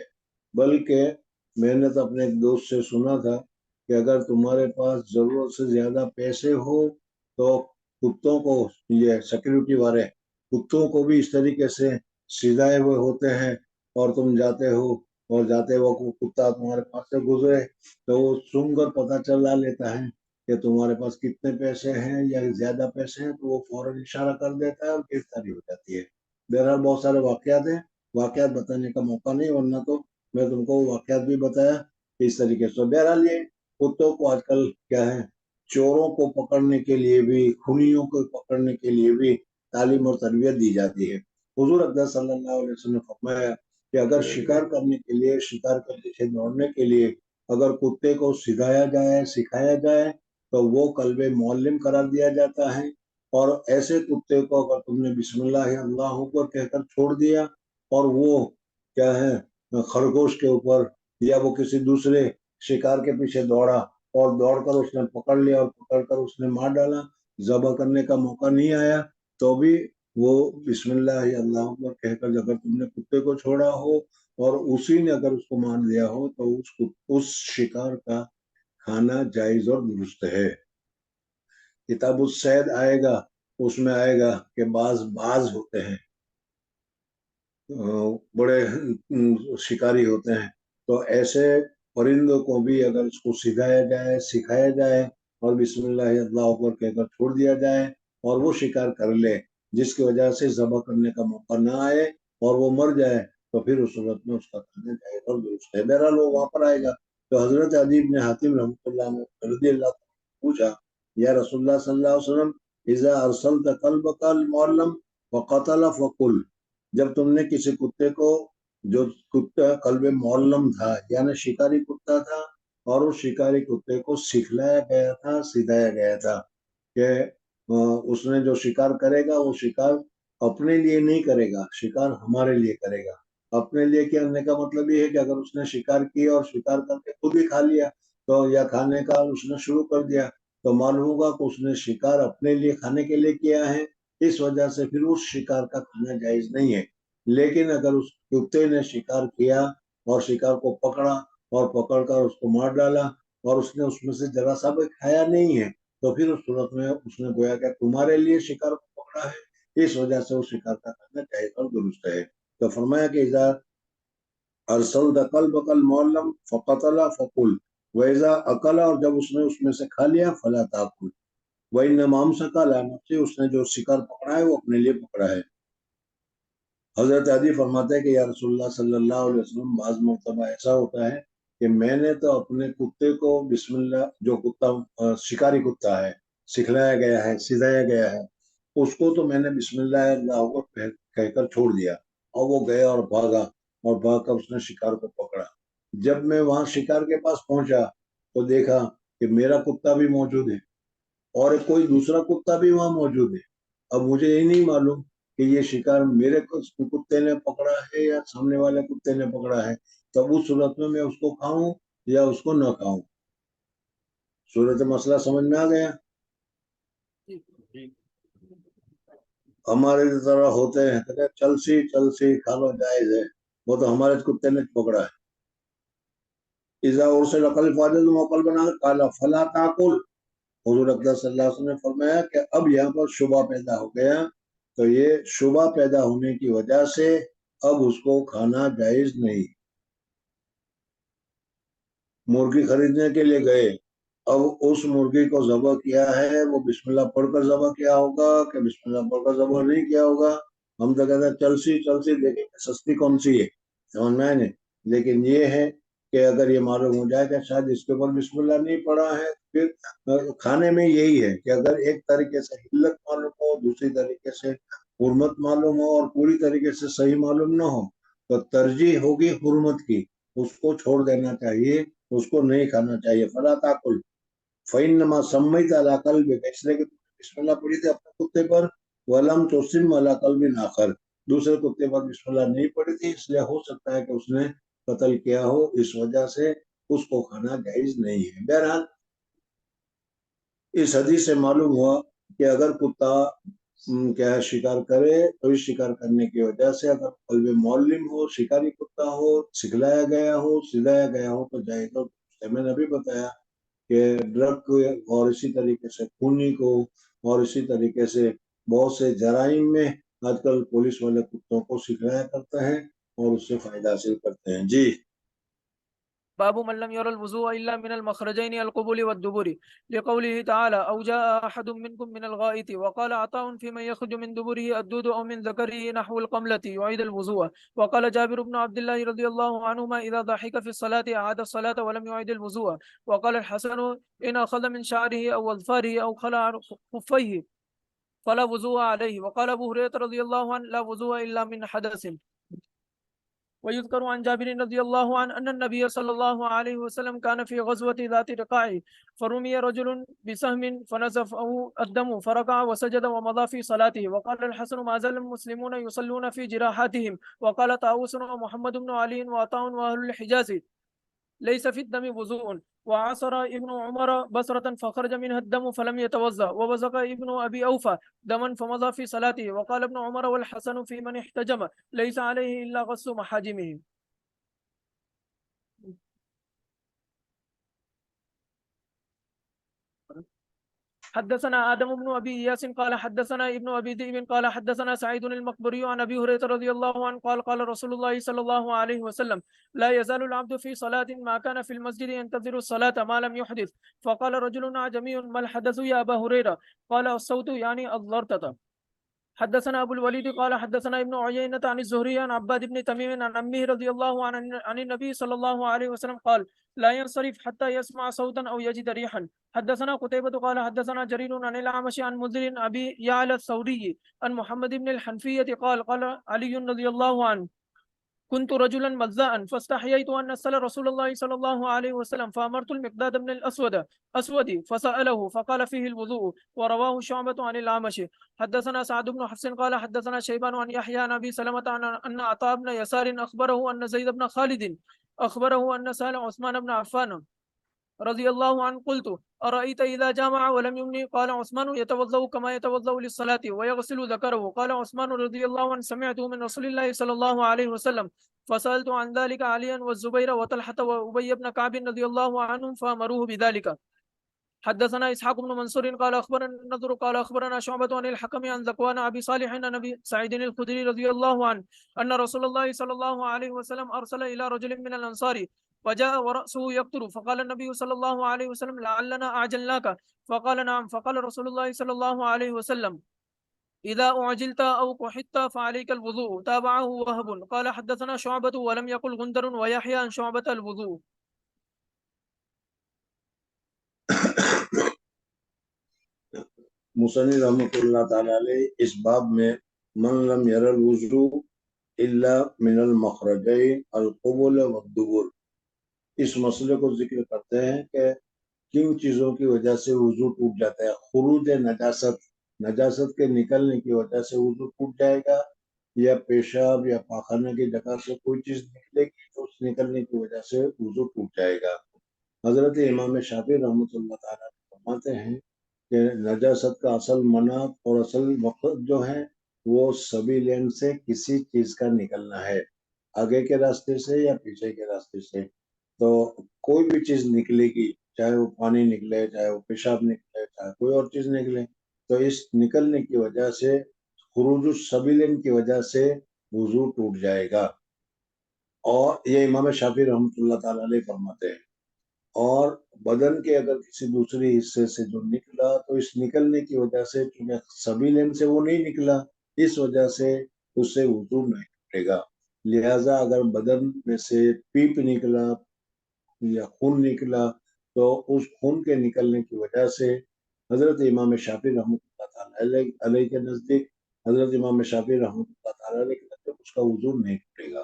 بلکہ میں نے تو اپنے ایک دوست سے سنا تھا کہ کہ اگر تمہارے پاس ضرورت سے زیادہ پیسے ہو تو کتوں کو، یہ سیکورٹی والے کتوں کو بھی اس طریقے سے سجائے ہوئے ہوتے ہیں، اور تم جاتے ہو اور جاتے وقت کتا تمہارے پاس سے گزرے تو وہ سن کر پتہ چلا لیتا ہے کہ تمہارے پاس کتنے پیسے ہیں یا زیادہ پیسے ہیں، تو وہ فوراً اشارہ کر دیتا ہے اور گرفتاری ہو جاتی ہے۔ بہرحال بہت سارے واقعات ہیں، واقعات بتانے کا موقع نہیں، ورنہ تو میں تم کو واقعات بھی بتایا اس طریقے سے۔ بہرحال یہ کتوں کو آج کل کیا ہے، چوروں کو پکڑنے کے لیے بھی، خونیوں کو پکڑنے کے لیے بھی تعلیم اور تربیت دی جاتی ہے۔ حضور اقدس صلی اللہ علیہ وسلم نے فرمایا کہ اگر شکار کرنے کے لیے، شکار کے پیچھے دوڑنے کے لیے اگر کتے کو سکھایا جائے، سکھایا جائے تو وہ قلب معلم قرار دیا جاتا ہے، اور ایسے کتے کو اگر تم نے بسم اللہ اللہ اکبر کہہ کر چھوڑ دیا اور وہ کیا ہے خرگوش کے اوپر یا وہ کسی دوسرے شکار کے پیچھے دوڑا اور دوڑ کر اس نے پکڑ لیا اور پکڑ کر اس نے مار ڈالا، ذبح کرنے کا موقع نہیں آیا، تو بھی وہ بسم اللہ اللہ اکبر کہہ کر اگر تم نے کتے کو چھوڑا ہو اور اسی نے اگر اس کو مار دیا ہو تو اس شکار کا کھانا جائز اور درست ہے۔ کتاب الصید آئے گا، اس میں آئے گا کہ باز ہوتے ہیں، بڑے شکاری ہوتے ہیں، تو ایسے پرندوں کو بھی اگر اس کو سکھایا جائے اور بسم اللہ اللہ اکبر کہہ کر چھوڑ دیا جائے اور وہ شکار کر لے جس کی وجہ سے ذبح کرنے کا موقع نہ آئے اور وہ مر جائے، تو پھر اس صورت میں اس کا کھانا جائز اور درست ہے۔ بہرحال وہ وہاں پر آئے گا تو حضرت عدی بن حاتم رحمۃ اللہ رضی اللہ عنہ پوچھا، یا رسول اللہ صلی اللہ علیہ وسلم اذا ارسلت قلبک المعلم وقتل فقل، جب تم نے کسی کتے کو، جو کتا قلب معلم تھا یعنی شکاری کتا تھا، اور اس شکاری کتے کو سکھلایا گیا تھا، سکھایا گیا تھا کہ اس نے جو شکار کرے گا وہ شکار اپنے لیے نہیں کرے گا، شکار ہمارے لیے کرے گا۔ اپنے لیے کرنے کا مطلب یہ ہے کہ اگر اس نے شکار کیا اور شکار کر کے خود ہی کھا لیا تو، یا کھانے کا اس نے شروع کر دیا تو معلوم ہوگا کہ اس نے شکار اپنے لیے کھانے کے لیے کیا ہے، اس وجہ سے پھر اس شکار کا کھانا جائز نہیں ہے۔ لیکن اگر اس کتے نے شکار کیا اور شکار کو پکڑا اور پکڑ کر اس کو مار ڈالا اور اس نے اس میں سے ذرا سا بھی کھایا نہیں ہے، تو پھر اس صورت میں اس نے گویا کہ تمہارے لیے شکار کو پکڑا ہے، اس وجہ سے اس شکار کا کھانا جائز اور درست ہے۔ تو فرمایا کہ اذا ارسلت قلبک المعلم فقتل فقل واذا اکل، اور جب اس نے اس میں سے کھا لیا فلا تاکل وانما امسک علی نفسہ، اس نے جو شکار پکڑا ہے وہ اپنے لیے پکڑا ہے۔ حضرت عدی فرماتے ہیں کہ یا رسول اللہ صلی اللہ علیہ وسلم بعض مرتبہ ایسا ہوتا ہے کہ میں نے تو اپنے کتے کو بسم اللہ، جو کتا شکاری کتا ہے، سکھلایا گیا ہے، سکھایا گیا ہے، اس کو تو میں نے بسم اللہ اللہ اکبر کہہ کر چھوڑ دیا اور وہ گیا اور بھاگا اور بھاگ کر اس نے شکار کو پکڑا۔ جب میں وہاں شکار کے پاس پہنچا تو دیکھا کہ میرا کتا بھی موجود ہے اور کوئی دوسرا کتا بھی وہاں موجود ہے۔ اب مجھے یہ نہیں معلوم کہ یہ شکار میرے کتے نے پکڑا ہے یا سامنے والے کتے نے پکڑا ہے، تب اس صورت میں اس کو کھاؤں یا اس کو نہ کھاؤں۔ صورت مسئلہ سمجھ میں آ گیا؟ ہمارے طرح ہوتے ہیں چلسی کھا لو جائز ہے، وہ تو ہمارے کتے نے پکڑا ہے۔ اذا ارسل قلب موکل بنا کالا فلا تاکل، حضور اقدس صلی اللہ علیہ وسلم نے فرمایا کہ اب یہاں پر شبہ پیدا ہو گیا، تو یہ شبہ پیدا ہونے کی وجہ سے اب اس کو کھانا جائز نہیں۔ مرغی خریدنے کے لیے گئے، اب اس مرغی کو ذبح کیا ہے، وہ بسم اللہ پڑھ کر ذبح کیا ہوگا کہ بسم اللہ پڑھ کر ذبح نہیں کیا ہوگا؟ ہم تو کہتے ہیں چلسی دیکھیں سستی کون سی ہے، سمجھ میں نہیں۔ لیکن یہ ہے کہ اگر یہ معلوم ہو جائے کہ شاید اس کے اوپر بسم اللہ نہیں پڑھا ہے، پھر کھانے میں یہی ہے کہ اگر ایک طریقے سے حلت معلوم ہو، دوسری طریقے سے حرمت معلوم ہو اور پوری طریقے سے صحیح معلوم نہ ہو، تو ترجیح ہوگی حرمت کی، اس کو چھوڑ دینا چاہیے، اس کو نہیں کھانا چاہیے۔ فلا تاکل فإنما سميت على قلبك، اس لیے کہ بسم اللہ پڑھی تھی اپنے کتے پر، ولم تسم على قلب آخر، دوسرے کتے پر بسم اللہ نہیں پڑھی تھی، اس لیے ہو سکتا ہے کہ اس نے قتل کیا ہو، اس وجہ سے اس کو کھانا جائز نہیں ہے۔ بہرحال اس حدیث سے معلوم ہوا کہ اگر کتا کیا شکار کرے تو اس شکار کرنے کی وجہ سے اگر قلب معلم ہو، شکاری کتا ہو، سکھلایا گیا ہو، سکھایا گیا ہو تو جائز۔ میں نے ابھی بتایا کہ ڈرگ کو اور اسی طریقے سے خونی کو اور اسی طریقے سے بہت سے جرائم میں آج کل پولیس والے کتوں کو سکھلایا کرتا ہے اور اس سے فائدہ حاصل کرتے ہیں. جی باب من لم ير الوضوء الا من المخرجين القبول والدبر لقوله تعالى او جاء احد منكم من الغائط وقال عطاء فيما يخرج من دبره الدود او من ذكره نحو القملة يعيد الوضوء. وقال جابر بن عبد الله رضي الله عنهما اذا ضحك في الصلاة اعاد الصلاة ولم يعيد الوضوء. وقال الحسن ان اخذ من شعره او اظفاره او خلع خفيه فلا وضوء عليه. وقال ابو هريرة رضي الله عنه لا وضوء الا من حدث. ويذكر عن جابر رضي الله عنه أن النبي صلى الله عليه وسلم كان في غزوة ذات رقاع فرمي رجل بسهم فنزفه الدم فركع وسجد ومضى في صلاته. وقال الحسن ما زال المسلمون يصلون في جراحاتهم. وقال طاووس ومحمد بن علي وعطاء وأهل الحجاز ليس في الدم وضوء. وعصر ابن عمر بصرة فخرج منها الدم فلم يتوضأ. وبزق ابن أبي أوفى دما فمضى في صلاته. وقال ابن عمر والحسن في من احتجم ليس عليه إلا غسل محاجمه. حدثنا آدم بن أبي إياس قال حدثنا ابن أبي ذئب قال حدثنا سعيد المقبري عن أبي هريرة رضي الله عنه قال قال رسول الله صلى الله عليه وسلم لا يزال العبد في صلاة ما كان في المسجد ينتظر الصلاة ما لم يحدث. فقال رجل أعجمي ما الحدث يا أبا هريرة؟ قال الصوت يعني الضرطة. حدثنا أبو الوليد قال حدثنا ابن عيينة عن الزهري عن عباد بن تميم عن عمه رضي الله عنه عن النبي صلى الله عليه وسلم قال لا ينصرف حتى يسمع صوتا أو يجد ريحا. حدثنا قتيبة قال حدثنا جرير عن الأعمش عن منذر أبي يعلى الثوري عن محمد بن الحنفية قال قال علي رضي الله عنه كنت رجلا مزاء فاستحييت أن أسأل رسول الله صلى الله عليه وسلم فأمرت المقداد بن أسود فسأله فقال فيه الوضوء. ورواه شعبة عن الأعمش. حدثنا سعد بن حفص قال حدثنا شيبان عن يحيى عن أبي سلمة أن عطاء بن يسار أخبره أن زيد بن خالد أخبره أن سأل عثمان بن عفان رضي الله عنه قلت أرأيت إذا جامع ولم يمني؟ قال عثمان يتوضأ كما يتوضأ للصلاة ويغسل ذكره. قال عثمان رضي الله عنه سمعته من رسول الله صلى الله عليه وسلم فسألت عن ذلك عليا والزبير وطلحة وأبي بن كعب رضي الله عنهم فأمروه بذلك. حدثنا إسحاق بن منصور قال أخبرنا النضر قال أخبرنا شعبة عن الحكم عن ذكوان أبي صالح عن أبي سعيد الخدري رضي الله عنه أن رسول الله صلى الله عليه وسلم أرسل إلى رجل من الأنصار وجاء ورأسه يقطر فقال النبي صلى الله عليه وسلم لعلنا أعجلناك؟ فقال نعم. فقال رسول الله صلى الله عليه وسلم إذا أعجلت أو قحطت فعليك الوضوء. تابعه وهب قال حدثنا شعبة ولم يقل غندر ويحيى عن شعبة الوضوء. مصنف رحمۃ اللہ تعالی علیہ اس باب میں من لم یر الوضو الا من المخرجین القبل والدبر اس مسئلے کو ذکر کرتے ہیں کہ کن چیزوں کی وجہ سے وضو ٹوٹ جاتا ہے. خروج نجاست کے نکلنے کی وجہ سے وضو ٹوٹ جائے گا یا پیشاب یا پاخانے کی جگہ سے کوئی چیز نکلے گی تو اس نکلنے کی وجہ سے وضو ٹوٹ جائے گا. حضرت امام شافعی رحمۃ اللہ تعالیٰ فرماتے ہیں کہ نجاست کا اصل منع اور اصل مقصد جو ہے وہ سبھی لین سے کسی چیز کا نکلنا ہے, آگے کے راستے سے یا پیچھے کے راستے سے. تو کوئی بھی چیز نکلے گی, چاہے وہ پانی نکلے, چاہے وہ پیشاب نکلے, چاہے کوئی اور چیز نکلے, تو اس نکلنے کی وجہ سے خروج السبیلین کی وجہ سے وضو ٹوٹ جائے گا. اور یہ امام شافعی رحمۃ اللہ تعالیٰ علیہ فرماتے ہیں. اور بدن کے اگر کسی دوسری حصے سے جو نکلا تو اس نکلنے کی وجہ سے چونکہ سبیلین سے وہ نہیں نکلا, اس وجہ سے اس سے وضو نہیں ٹوٹے گا. لہذا اگر بدن میں سے پیپ نکلا یا خون نکلا تو اس خون کے نکلنے کی وجہ سے حضرت امام شافعی رحمۃ اللہ تعالیٰ علیہ کے نزدیک حضرت امام شافعی رحمۃ اللہ تعالیٰ علیہ کے نزدیک اس کا وضو نہیں ٹوٹے گا.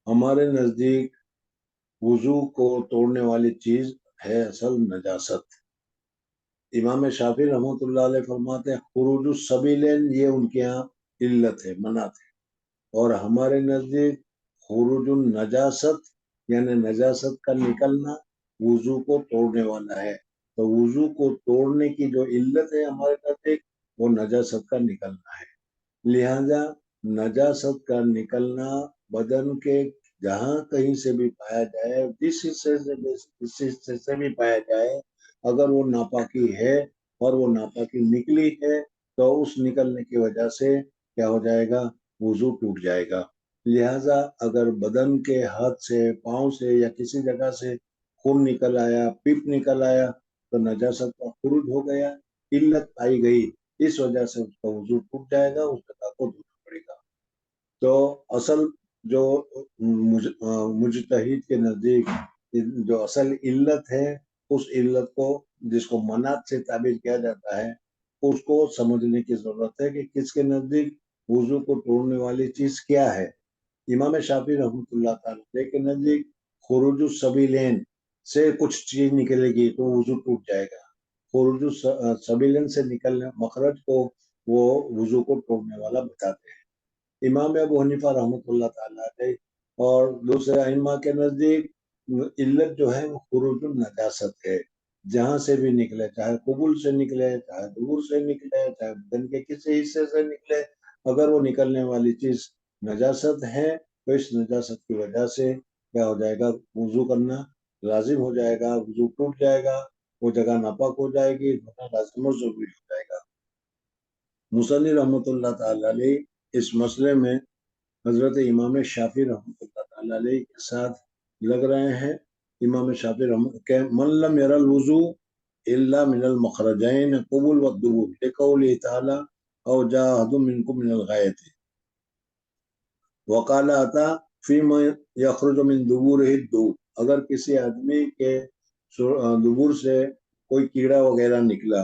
ہمارے نزدیک وضو کو توڑنے والی چیز ہے اصل نجاست. امام شافعی رحمۃ اللہ علیہ فرماتے ہیں خروج السبیلین یہ ان کے یہاں علت ہے, منع ہے, اور ہمارے نزدیک خروج النجاست یعنی نجاست کا نکلنا وضو کو توڑنے والا ہے. تو وضو کو توڑنے کی جو علت ہے ہمارے نزدیک وہ نجاست کا نکلنا ہے. لہذا نجاست کا نکلنا بدن کے جہاں کہیں سے بھی پایا جائے، جس حصے سے بھی پایا جائے، اگر وہ ناپاکی ہے اور وہ ناپاکی نکلی ہے تو اس نکلنے کی وجہ سے کیا ہو جائے گا؟ وضو ٹوٹ جائے گا۔ لہذا اگر بدن کے ہاتھ سے، پاؤں سے یا کسی جگہ سے خون نکل آیا، پیپ نکل آیا تو نجاست کا خروج ہو گیا، علت پائی گئی، اس وجہ سے اس کا وضو ٹوٹ جائے گا، اس جگہ کو دھونا پڑے گا۔ تو اصل جو مجتہد کے نزدیک جو اصل علت ہے، اس علت کو جس کو مناط سے تعبیر کیا جاتا ہے، اس کو سمجھنے کی ضرورت ہے کہ کس کے نزدیک وضو کو توڑنے والی چیز کیا ہے۔ امام شافعی رحمۃ اللہ تعالی کے نزدیک خروج السبیلین سے کچھ چیز نکلے گی تو وضو ٹوٹ جائے گا۔ خروج السبیلین سے نکلنے مخرج کو وہ وضو کو توڑنے والا بتاتے ہیں۔ امام ابو حنیفہ رحمۃ اللہ تعالیٰ علیہ اور دوسرے ائمہ کے نزدیک علت جو ہے وہ خروج النجاست ہے، جہاں سے بھی نکلے، چاہے قبول سے نکلے، چاہے دبر سے نکلے، چاہے بدن کے کسی حصے سے نکلے، اگر وہ نکلنے والی چیز نجاست ہے تو اس نجاست کی وجہ سے کیا ہو جائے گا؟ وضو کرنا لازم ہو جائے گا، وضو ٹوٹ جائے گا، وہ جگہ ناپاک ہو جائے گی، دھونا لازم اور ضروری ہو جائے گا۔ مصنف رحمۃ اللہ تعالی علیہ اس مسئلے میں حضرت امام شافعی رحمۃ اللہ تعالی علیہ کے ساتھ لگ رہے ہیں۔ امام شافعی رحمۃ من لم ير الوضوء الا من المخرجین قبول والدبور لقوله تعالی او جاء احد منکم من الغائط وقال عطا فيما يخرج من دبوره الدود، اگر کسی آدمی کے دبور سے کوئی کیڑا وغیرہ نکلا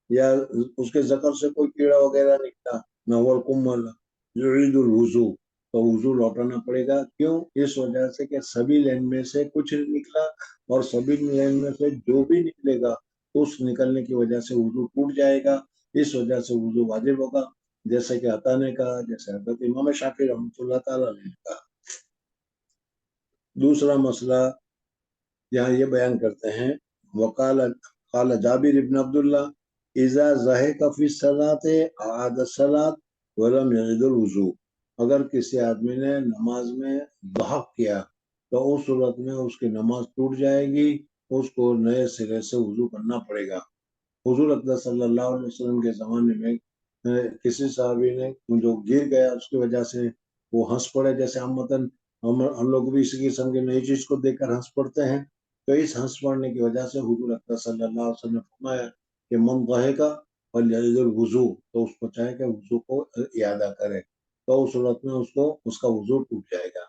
یا اس کے ذکر سے کوئی کیڑا وغیرہ نکلا، نحو القمل یعید الوضو، تو وضو لوٹانا پڑے گا۔ کیوں؟ اس وجہ سے کہ سبھی لین میں سے کچھ نکلا، اور سبھی لین میں سے جو بھی نکلے گا اس نکلنے کی وجہ سے وضو ٹوٹ جائے گا، اس وجہ سے وضو واجب ہوگا، جیسے کہ عطا نے کہا، جیسے حضرت امام شافعی رحمۃ اللہ تعالیٰ نے کہا۔ دوسرا مسئلہ یہاں یہ بیان کرتے ہیں، وقال قال جابر ابن عبداللہ اذا ضحک فی الصلاۃ اعاد الصلاۃ ولم یعد الوضوء، اگر کسی آدمی نے نماز میں ضحک کیا تو اس صورت میں اس کی نماز ٹوٹ جائے گی، اس کو نئے سرے سے وضو کرنا پڑے گا۔ حضور اقدس صلی اللہ علیہ وسلم کے زمانے میں کسی صحابی نے جو گر گیا اس کی وجہ سے وہ ہنس پڑے، جیسے ہم لوگ بھی اسی قسم کی نئی چیز کو دیکھ کر ہنس پڑتے ہیں، تو اس ہنس پڑنے کی وجہ سے حضور اقدس صلی اللہ علیہ وسلم نے فرمایا کہ من ضحک فلیعد الوضو، تو اس کو چاہے کہ وضو کو اعادہ کرے، تو اس صورت میں اس کا وضو ٹوٹ جائے گا۔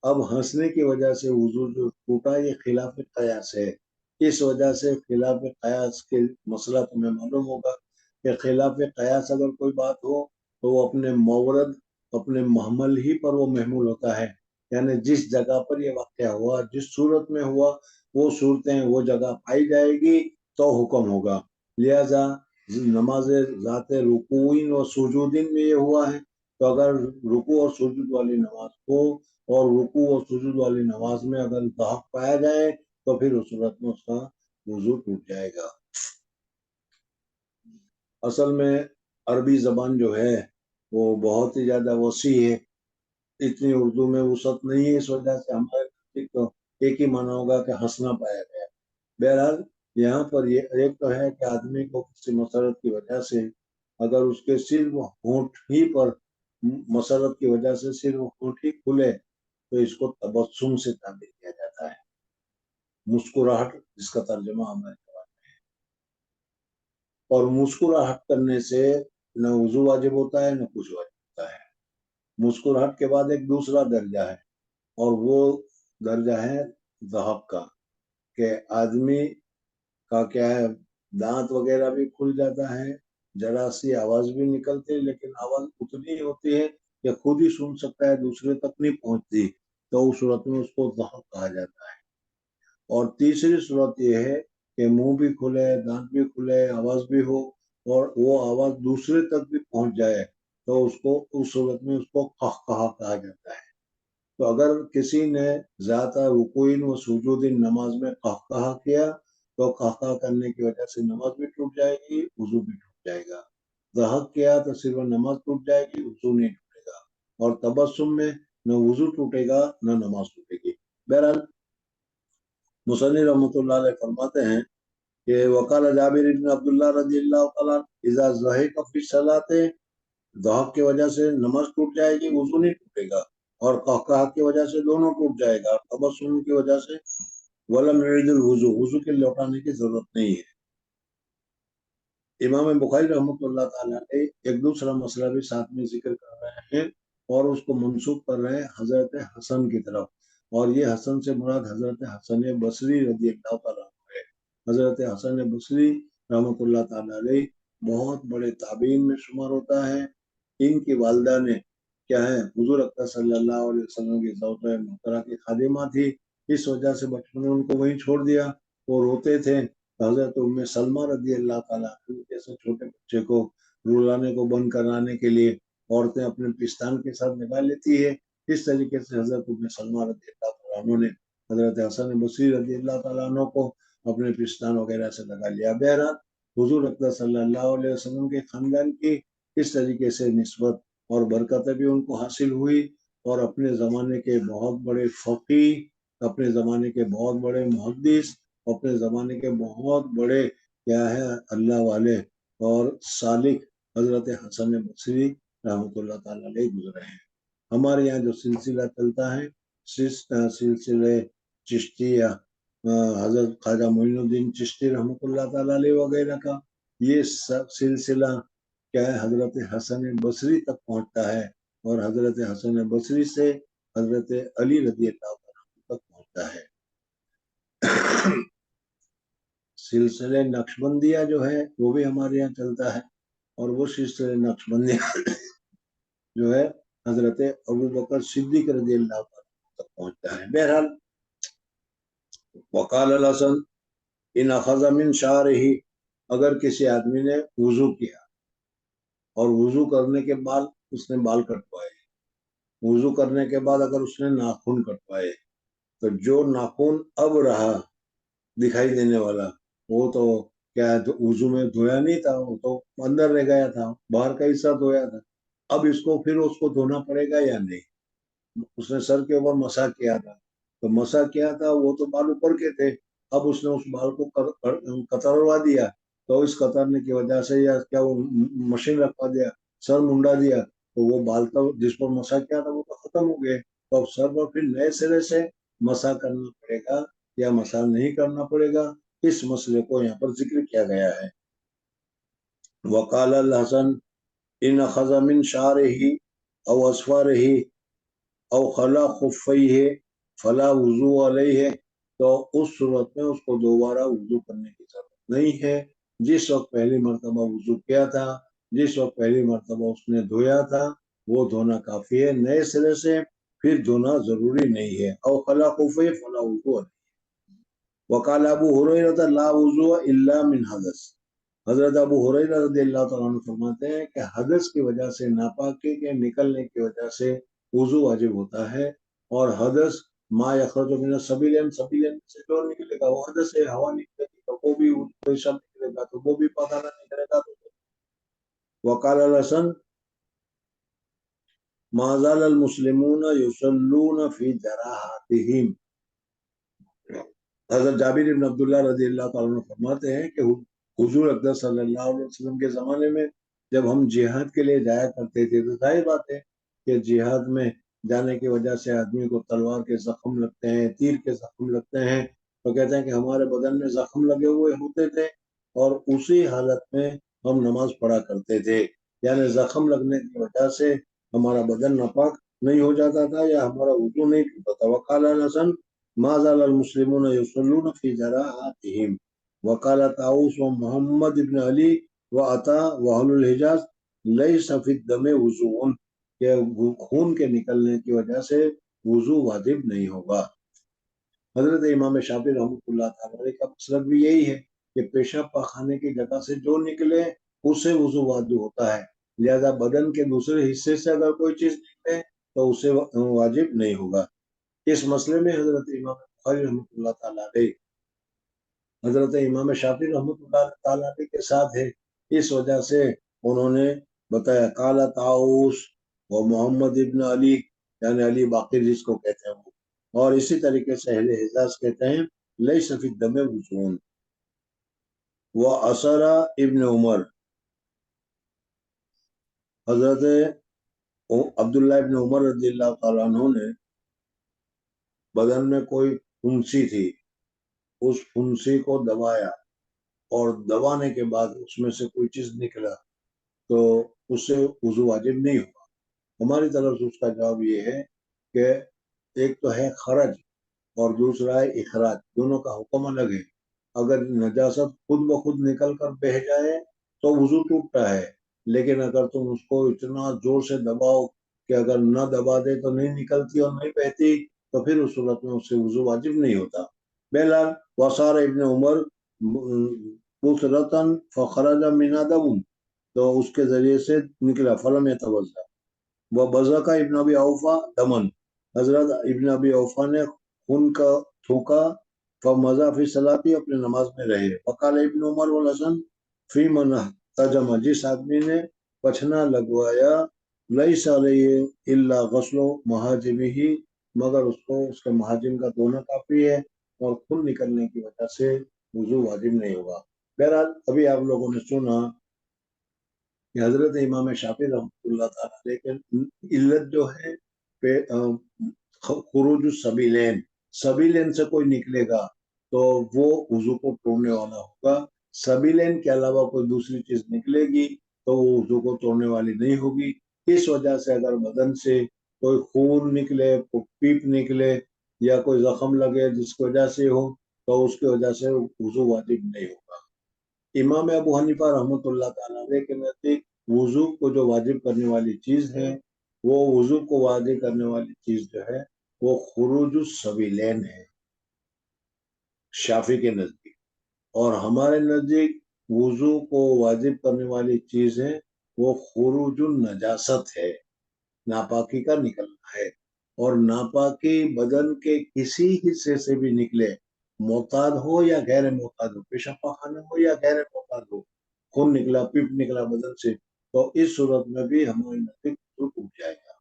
اب ہنسنے کی وجہ سے وضو جو ٹوٹا یہ خلاف قیاس ہے، اس وجہ سے خلاف قیاس کے مسئلہ تمہیں معلوم ہوگا کہ خلاف قیاس اگر کوئی بات ہو تو وہ اپنے مورد، اپنے محمل ہی پر وہ محمول ہوتا ہے، یعنی جس جگہ پر یہ واقعہ ہوا، جس صورت میں ہوا، وہ صورتیں وہ جگہ پائی جائے گی تو حکم ہوگا۔ لہذا نماز ذات رکوعین و سجودین میں یہ ہوا ہے، تو اگر رکوع اور سجود والی نماز کو اور رکوع اور سجود والی نماز میں اگر ضحک پایا جائے تو پھر اس صورت میں اس کا وضو ٹوٹ جائے گا۔ اصل میں عربی زبان جو ہے وہ بہت ہی زیادہ وسیع ہے، اتنی اردو میں وسعت نہیں ہے، اس وجہ سے ہمارے تو ایک ہی معنی ہوگا کہ ہنسنا پایا گیا۔ بہرحال یہاں پر یہ ایک تو ہے کہ آدمی کو کسی مسرت کی وجہ سے اگر اس کے صرف ہونٹ ہی پر مسرت کی وجہ سے صرف ہونٹ ہی کھلے تو اس کو تبسم سے تعبیر کیا جاتا ہے، مسکراہٹ جس کا ترجمہ ہمارے پاس ہے۔ اور مسکراہٹ کرنے سے نہ وضو واجب ہوتا ہے نہ کچھ واجب ہوتا ہے۔ مسکراہٹ کے بعد ایک دوسرا درجہ ہے، اور وہ درجہ ہے ضحک کا، کہ آدمی کا کیا ہے، دانت وغیرہ بھی کھل جاتا ہے، ذرا سی آواز بھی نکلتی ہے، لیکن آواز اتنی ہوتی ہے کہ خود ہی سن سکتا ہے، دوسرے تک نہیں پہنچتی، تو اس صورت میں اس کو ضحک کہا جاتا ہے۔ اور تیسری صورت یہ ہے کہ منہ بھی کھلے، دانت بھی کھلے، آواز بھی ہو، اور وہ آواز دوسرے تک بھی پہنچ جائے تو اس صورت میں اس کو قہقہا کہا جاتا ہے۔ تو اگر کسی نے ذات رکوعین و سجودین نماز میں قہقہا کیا تو قہقہا کرنے کی وجہ سے نماز بھی ٹوٹ جائے گی، وضو بھی ٹوٹ جائے گا۔ ضحک کیا تو صرف نماز ٹوٹ جائے گی، وضو نہیں ٹوٹے گا۔ اور تبسم میں نہ وضو ٹوٹے گا نہ نماز ٹوٹے گا۔ بہرحال مصنف رحمۃ اللہ علیہ فرماتے ہیں کہ وقال جابر بن عبداللہ رضی اللہ تعالیٰ اذا ضحک فی الصلاۃ، ضحک کی وجہ سے نماز ٹوٹ جائے گی، وضو نہیں ٹوٹے گا، اور قہقہہ کی وجہ سے دونوں ٹوٹ جائے گا، تبسم کی وجہ سے ولم يعد الوضو، وضو کے لوٹانے کی ضرورت نہیں ہے۔ امام بخاری رحمۃ اللہ تعالیٰ نے ایک دوسرا مسئلہ بھی ساتھ میں ذکر کر رہے ہیں اور اس کو منسوخ کر رہے ہیں حضرت حسن کی طرف، اور یہ حسن سے مراد حضرت حسن بصری رضی اللہ تعالیٰ عنہ ہے۔ حضرت حسن بصری رحمۃ اللہ تعالیٰ علیہ بہت بڑے تابعین میں شمار ہوتا ہے۔ ان کی والدہ نے کیا ہے حضور اکرم صلی اللہ علیہ وسلم کی زوجہ محترمہ کی خادمہ تھی، اس وجہ سے بچپن میں ان کو وہیں چھوڑ دیا، وہ روتے تھے۔ حضرت ام سلمہ رضی اللہ تعالیٰ عنہ جیسے چھوٹے بچے کو رلانے کو بند کرانے کے لیے عورتیں اپنے پستان کے ساتھ نکال لیتی ہے، اس طریقے سے حضرت ام سلمہ رضی اللہ تعالیٰ عنہ نے حضرت حسن بصری رضی اللہ تعالیٰ عنہ کو اپنے پستان وغیرہ سے لگا لیا۔ بہرحال حضور اکرم صلی اللہ علیہ وسلم کے خاندان کی اس طریقے سے نسبت اور برکتیں بھی ان کو حاصل ہوئی، اور اپنے زمانے کے بہت بڑے فقیہ، اپنے زمانے کے بہت بڑے محدث، اپنے زمانے کے بہت بڑے کیا ہے اللہ والے اور صالح حضرت حسن بصری رحمۃ اللہ تعالیٰ علیہ گزرے ہیں۔ ہمارے یہاں جو سلسلہ چلتا ہے سلسلے چشتیہ، حضرت خواجہ معین الدین چشتی رحمۃ اللہ تعالیٰ علیہ وغیرہ کا، یہ سب سلسلہ کیا ہے حضرت حسن بصری تک پہنچتا ہے، اور حضرت حسن بصری سے حضرت علی رضی اللہ تعالیٰ تک پہنچتا ہے۔ سلسلہ نقشبندیہ جو ہے وہ بھی ہمارے یہاں چلتا ہے، اور وہ سلسلہ نقشبندیہ جو ہے حضرت ابو بکر صدیق رضی اللہ تعالیٰ تک پہنچتا ہے۔ بہرحال وقال الحسن ان اخذ من شعرہ، اگر کسی آدمی نے وضو کیا اور وضو کرنے کے بعد اس نے بال کٹوائے، وضو کرنے کے بعد اگر اس نے ناخن کٹوائے، تو جو ناخن اب رہا دکھائی دینے والا وہ تو کیا وضو میں دھویا نہیں تھا، وہ تو اندر رہ گیا تھا، باہر کا حصہ دھویا تھا، اب اس کو پھر اس کو دھونا پڑے گا یا نہیں؟ اس نے سر کے اوپر مسح کیا تھا، تو مسح کیا تھا وہ تو بال اوپر کے تھے، اب اس نے اس بال کو کتروا دیا، تو اس کترنے کی وجہ سے یا کیا وہ مشین رکھوا دیا، سر منڈا دیا، تو وہ بال تو جس پر مسح کیا تھا وہ تو ختم ہو گئے، تو اب سر پر پھر نئے سرے سے مسح کرنا پڑے گا یا مسح نہیں کرنا پڑے گا، اس مسئلے کو یہاں پر ذکر کیا گیا ہے۔ وقال الحسن ان اخذ من شعرہ او اصفارہ او خلا خفیہ فلا وضو علیہ، تو اس صورت میں اس کو دوبارہ وضو کرنے کی ضرورت نہیں ہے، جس وقت پہلی مرتبہ وضو کیا تھا، جس وقت پہلی مرتبہ اس نے دھویا تھا وہ دھونا کافی ہے، نئے سرے سے پھر دھونا ضروری نہیں ہے۔ او خلا خفیہ فلا وضو علیہ۔ وقال ابو ہریرہ لا وضو الا من حدث، حضرت ابو ہریرہ رضی اللہ تعالیٰ عنہ فرماتے ہیں کہ حدث کی وجہ سے، ناپاکی کے نکلنے کی وجہ سے وضو واجب ہوتا ہے، اور حدث ما یخرج من السبیلین، سبیلین سے جو نکلے گا وہ حدث ہے، ہوا نکلے گی تو وہ بھی پیشاب نکلے گا تو وہ بھی پاخانہ نکلے گا۔ وقال الحسن ما زال المسلمون یصلون فی جراحاتہم، حضرت جابر بن عبداللہ رضی اللہ تعالیٰ عنہ فرماتے ہیں کہ حضور اکرم صلی اللہ علیہ وسلم کے زمانے میں جب ہم جہاد کے لیے جایا کرتے تھے تو ظاہر بات ہے کہ جہاد میں جانے کی وجہ سے آدمی کو تلوار کے زخم لگتے ہیں، تیر کے زخم لگتے ہیں، تو کہتے ہیں کہ ہمارے بدن میں زخم لگے ہوئے ہوتے تھے اور اسی حالت میں ہم نماز پڑھا کرتے تھے، یعنی زخم لگنے کی وجہ سے ہمارا بدن ناپاک نہیں ہو جاتا تھا یا ہمارا وضو نہیں ٹوٹا تھا۔ وقال الحسن ما زال المسلمون یصلون فی جراحاتہم، وقال طاؤس و محمد ابن علی و عطا و اہل الحجاز لیس فی الدم وضوء، کہ خون کے نکلنے کی وجہ سے وضو واجب نہیں ہوگا۔ حضرت امام شافعی رحمۃ اللہ تعالی کا مسلک بھی یہی ہے کہ پیشاب پاخانے کی جگہ سے جو نکلے اسے وضو واجب ہوتا ہے، لہذا بدن کے دوسرے حصے سے اگر کوئی چیز نکلے تو اسے واجب نہیں ہوگا۔ اس مسئلے میں حضرت امام بخاری رحمۃ اللہ تعالیٰ علیہ حضرت امام شافعی رحمۃ اللہ تعالیٰ علیہ کے ساتھ ہے، اس وجہ سے انہوں نے بتایا قال طاؤس و محمد ابن علی، یعنی علی باقر جس کو کہتے ہیں وہ، اور اسی طریقے سے اہل حجاز کہتے ہیں لیس فی الدم وضوء. وأثر ابن عمر، حضرت عبداللہ ابن عمر رضی اللہ تعالیٰ عنہ نے بدن میں کوئی پھنسی تھی، اس پھنسی کو دبایا اور دبانے کے بعد اس میں سے کوئی چیز نکلا تو اس سے وضو واجب نہیں ہوگا. ہماری طرف سے اس کا جواب یہ ہے کہ ایک تو ہے خرج اور دوسرا ہے اخراج، دونوں کا حکم الگ ہے. اگر نجاست خود بخود نکل کر بہہ جائے تو وضو ٹوٹتا ہے، لیکن اگر تم اس کو اتنا زور سے دباؤ کہ اگر نہ دبا دے تو نہیں نکلتی اور نہیں بہتی تو پھر اس صورت میں اس سے وضو واجب نہیں ہوتا. بہرحال وصار ابن عمر بصرتن فخرج من دم، تو اس کے ذریعے سے نکلا فلم يتوضا. وبزق ابن ابی اوفا دمن، حضرت ابن ابی اوفا نے خون کا تھوکا فمضى فی صلاتی، اپنے نماز میں رہے. وقال ابن عمر والحسن فی من احتجم، جس آدمی نے پچھنا لگوایا لیس علیہ الا غسل محاجمہ، مگر اس کو اس کے محاجم کا دھونا کافی ہے اور خون نکلنے کی وجہ سے وضو واجب نہیں ہوگا. بہرحال ابھی آپ لوگوں نے سنا کہ حضرت امام شافعی رحمۃ اللہ تعالیٰ، لیکن علت جو ہے خروج السبیلین، سبیلین سے کوئی نکلے گا تو وہ وضو کو توڑنے والا ہوگا. سبیلین کے علاوہ کوئی دوسری چیز نکلے گی تو وہ وضو کو توڑنے والی نہیں ہوگی. اس وجہ سے اگر بدن سے کوئی خون نکلے، کوئی پیپ نکلے یا کوئی زخم لگے جس کی وجہ سے ہو تو اس کی وجہ سے وضو واجب نہیں ہوگا. امام ابو حنیفہ رحمۃ اللہ تعالیٰ کے نزدیک وضو کو جو واجب کرنے والی چیز ہے، وہ وضو کو واجب کرنے والی چیز جو ہے وہ خروج السبیلین ہے شافعی کے نزدیک. اور ہمارے نزدیک وضو کو واجب کرنے والی چیز ہے وہ خروج النجاست ہے، ناپاکی کا نکلنا ہے. اور ناپاکی بدن کے کسی حصے سے بھی نکلے، معتاد ہو یا غیر معتاد ہو، پیشاب پاخانہ ہو یا غیر معتاد ہو، خون نکلا، پیپ نکلا بدن سے، تو اس صورت میں بھی ہمارے نزدیک وضو ٹوٹ جائے گا.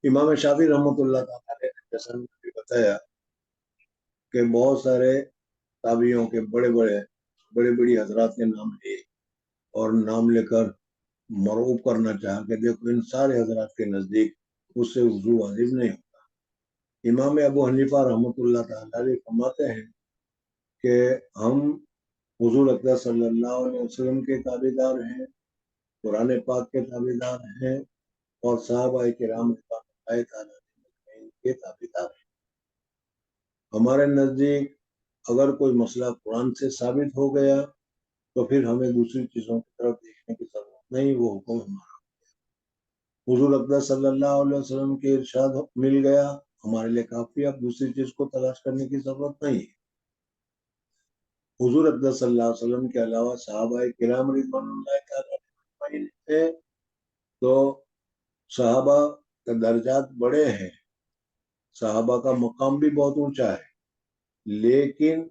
امام شافعی رحمۃ اللہ تعالیٰ نے جیسا بھی بتایا کہ بہت سارے تابعیوں کے بڑے بڑی حضرات کے نام لیے اور نام لے کر مرعوب کرنا چاہا کہ دیکھو ان سارے حضرات کے نزدیک اس سے وضو واجب نہیں ہوتا. امام ابو حنیفہ رحمۃ اللہ تعالی فرماتے ہیں کہ ہم حضور اقدس صلی اللہ علیہ وسلم کے تابع دار ہیں، قرآن پاک کے تابع دار ہیں اور صحابہ کرام کے تابع دار ہیں. ہمارے نزدیک اگر کوئی مسئلہ قرآن سے ثابت ہو گیا تو پھر ہمیں دوسری چیزوں کی طرف دیکھنے کی ضرورت نہیں، وہ حکم ہمارا. حضور اقدس صلی اللہ علیہ وسلم کے ارشاد مل گیا ہمارے لیے کافی، اب دوسری چیز کو تلاش کرنے کی ضرورت نہیں. حضور اقدس صلی اللہ علیہ وسلم کے علاوہ صحابہ کرام رضوان اللہ تعالی اجمعین تھے تو صحابہ کے درجات بڑے ہیں، صحابہ کا مقام بھی بہت اونچا ہے، لیکن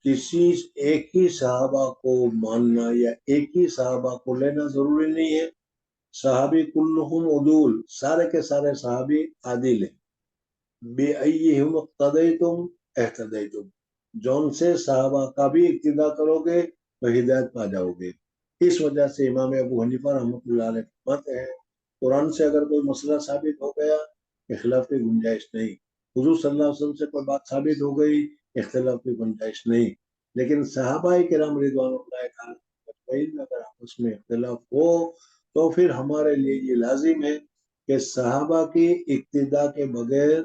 کسی ایک ہی صحابہ کو ماننا یا ایک ہی صحابہ کو لینا ضروری نہیں ہے. صحابی کلہم عدول، سارے کے سارے صحابی عادل ہیں. بِأَيِّهِمْ اقْتَدَيْتُمْ اهْتَدَيْتُمْ، جون سے صحابہ کا بھی اقتداء کرو گے تو ہدایت پا جاؤ گے. اس وجہ سے امام ابو حنیفہ رحمۃ اللہ علیہ فرماتے ہیں قرآن سے اگر کوئی مسئلہ ثابت ہو گیا اختلاف کی گنجائش نہیں، حضور صلی اللہ علیہ وسلم سے کوئی بات ثابت ہو گئی اختلاف کی گنجائش نہیں. لیکن صحابہ کرام رضوان اللہ تعالی اگر آپس میں اختلاف ہو تو پھر ہمارے لیے یہ لازم ہے کہ صحابہ کی اقتداء کے بغیر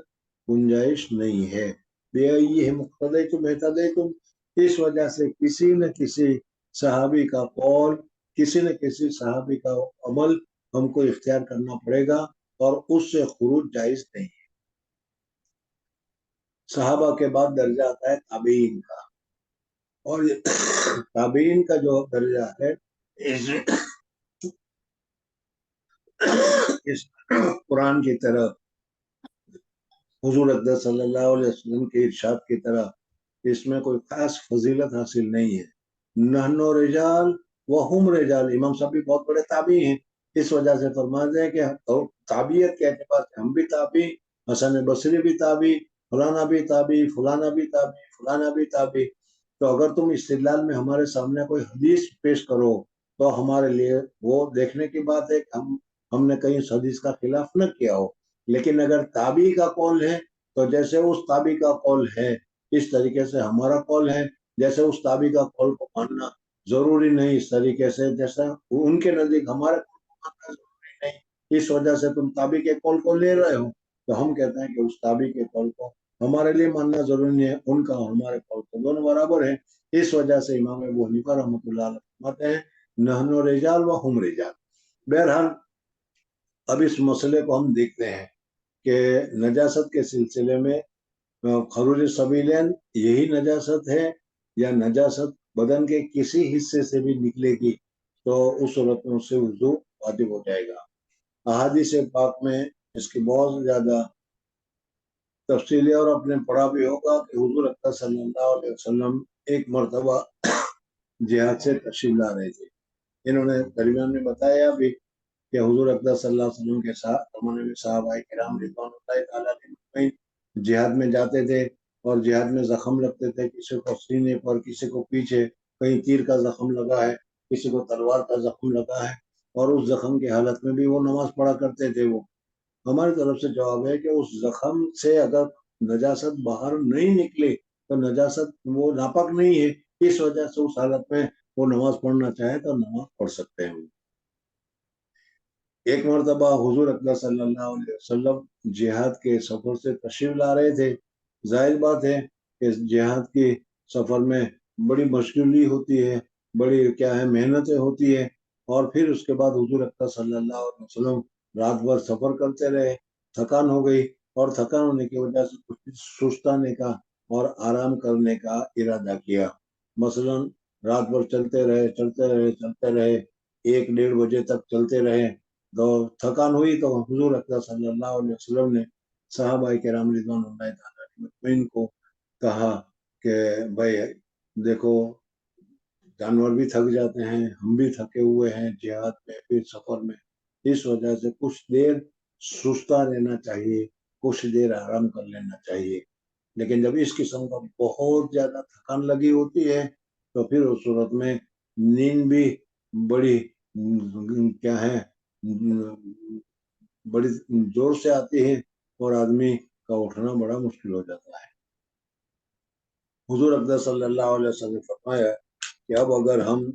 گنجائش نہیں ہے. بِأَيِّهِمْ اقْتَدَيْتُمْ اهْتَدَيْتُمْ، اس وجہ سے کسی نہ کسی صحابی کا قول، کسی نہ کسی صحابی کا عمل ہم کو اختیار کرنا پڑے گا اور اس سے خروج جائز نہیں ہے. صحابہ کے بعد درجہ آتا ہے تابعین کا، اور تابعین کا جو درجہ ہے اس قرآن کی طرح حضور اقدس صلی اللہ علیہ وسلم کے ارشاد کی طرح اس میں کوئی خاص فضیلت حاصل نہیں ہے. نحن رجال وہم رجال، امام صاحب بھی بہت بڑے تابعی ہیں، اس وجہ سے فرماتے ہیں کہ تابعیت کے اعتبار سے ہم بھی تابعی، حسن بصری بھی تابعی، فلانا بھی تابعی، فلانا بھی تابعی، فلانا بھی تابعی. تو اگر تم استدلال میں ہمارے سامنے کوئی حدیث پیش کرو تو ہمارے لیے وہ دیکھنے کی بات ہے کہ ہم نے کہیں اس حدیث کا خلاف نہ کیا ہو. لیکن اگر تابعی کا قول ہے تو جیسے اس تابعی کا قول ہے اس طریقے سے ہمارا قول ہے، جیسے اس تابعی کا قول کو ماننا ضروری نہیں اس طریقے سے جیسا ان کے نزدیک ہمارے قول کو ماننا ضروری نہیں. اس وجہ سے تم تابعی کے قول کو لے رہے ہو، تو ہم کہتے ہیں کہ اس تابعی کے قول کو ہمارے لیے ماننا ضروری نہیں ہے، ان کا ہمارے قول کو دونوں برابر ہیں. اس وجہ سے امام ابو حنیفہ رحمۃ اللہ علیہ فرماتے ہیں نحن رجال و ہم رجال. بہرحال اب اس مسئلے کو ہم دیکھتے ہیں کہ نجاست کے سلسلے میں خروج سبیلین یہی نجاست ہے یا نجاست بدن کے کسی حصے سے بھی نکلے گی تو اس صورت میں اس سے وضو واجب ہو جائے گا. احادیث پاک میں اس کی بہت زیادہ تفصیلی اور اپنے پڑھا بھی ہوگا کہ حضور اکرم صلی اللہ علیہ وسلم ایک مرتبہ جہاد سے تشریف لا رہے تھے. انہوں نے درمیان میں بتایا بھی کہ حضور اکرم صلی اللہ علیہ وسلم کے زمانے میں صحابہ کرام رضوان اللہ تعالیٰ علیہم جہاد میں جاتے تھے اور جہاد میں زخم لگتے تھے، کسی کو سینے پر، کسی کو پیچھے، کہیں تیر کا زخم لگا ہے، کسی کو تلوار کا زخم لگا ہے، اور اس زخم کی حالت میں بھی وہ نماز پڑھا کرتے تھے. وہ ہماری طرف سے جواب ہے کہ اس زخم سے اگر نجاست باہر نہیں نکلے تو نجاست وہ ناپاک نہیں ہے. اس وجہ سے اس حالت میں وہ نماز پڑھنا چاہے تو نماز پڑھ سکتے ہیں. ایک مرتبہ حضور اکرم صلی اللہ علیہ وسلم جہاد کے سفر سے تشریف لا رہے تھے. ظاہر بات ہے کہ جہاد کے سفر میں بڑی مشغولی ہوتی ہے، بڑی محنتیں ہوتی ہے، اور پھر اس کے بعد حضور اکرم صلی اللہ علیہ وسلم رات بھر سفر کرتے رہے، تھکان ہو گئی، اور تھکان ہونے کی وجہ سے کچھ سستانے کا اور آرام کرنے کا ارادہ کیا. مثلا رات بھر چلتے رہے 1-1:30 بجے تک چلتے رہے. تو تھکان ہوئی تو حضور اکرم صلی اللہ علیہ وسلم نے صحابہ کرام رضوان اللہ تعالیٰ مجمعین کو کہا کہ بھائی دیکھو جانور بھی تھک جاتے ہیں، ہم بھی تھکے ہوئے ہیں جہاد میں پھر سفر میں، اس وجہ سے کچھ دیر سستا رہنا چاہیے، کچھ دیر آرام کر لینا چاہیے. لیکن جب اس قسم کا بہت زیادہ تھکان لگی ہوتی ہے تو پھر اس صورت میں نیند بھی بڑی بڑی زور سے آتی ہے اور آدمی کا اٹھنا بڑا مشکل ہو جاتا ہے. حضور اکرم صلی اللہ علیہ وسلم فرمایا کہ اب اگر ہم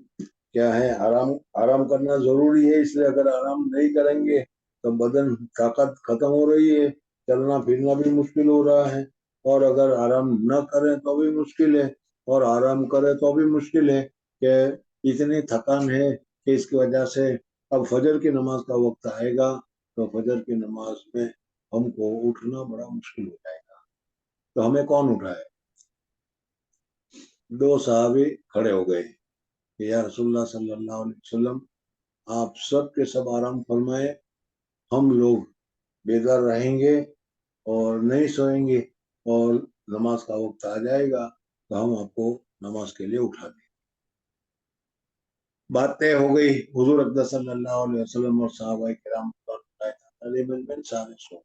آرام کرنا ضروری ہے، اس لیے اگر آرام نہیں کریں گے تو بدن طاقت ختم ہو رہی ہے، چلنا پھرنا بھی مشکل ہو رہا ہے، اور اگر آرام نہ کریں تو بھی مشکل ہے، اور آرام کریں تو بھی مشکل ہے کہ اتنی تھکان ہے کہ اس کی وجہ سے اب فجر کی نماز کا وقت آئے گا تو فجر کی نماز میں ہم کو اٹھنا بڑا مشکل ہو جائے گا. تو ہمیں کون اٹھائے؟ 2 صحابی کھڑے ہو گئے کہ یا رسول اللہ صلی اللہ علیہ وسلم آپ سب کے سب آرام فرمائے، ہم لوگ بیدار رہیں گے اور نہیں سوئیں گے، اور نماز کا وقت آ جائے گا تو ہم آپ کو نماز کے لیے اٹھا دیں. بات طے ہو گئی. حضور اکرم صلی اللہ علیہ وسلم اور صحابہ کرام سارے سو.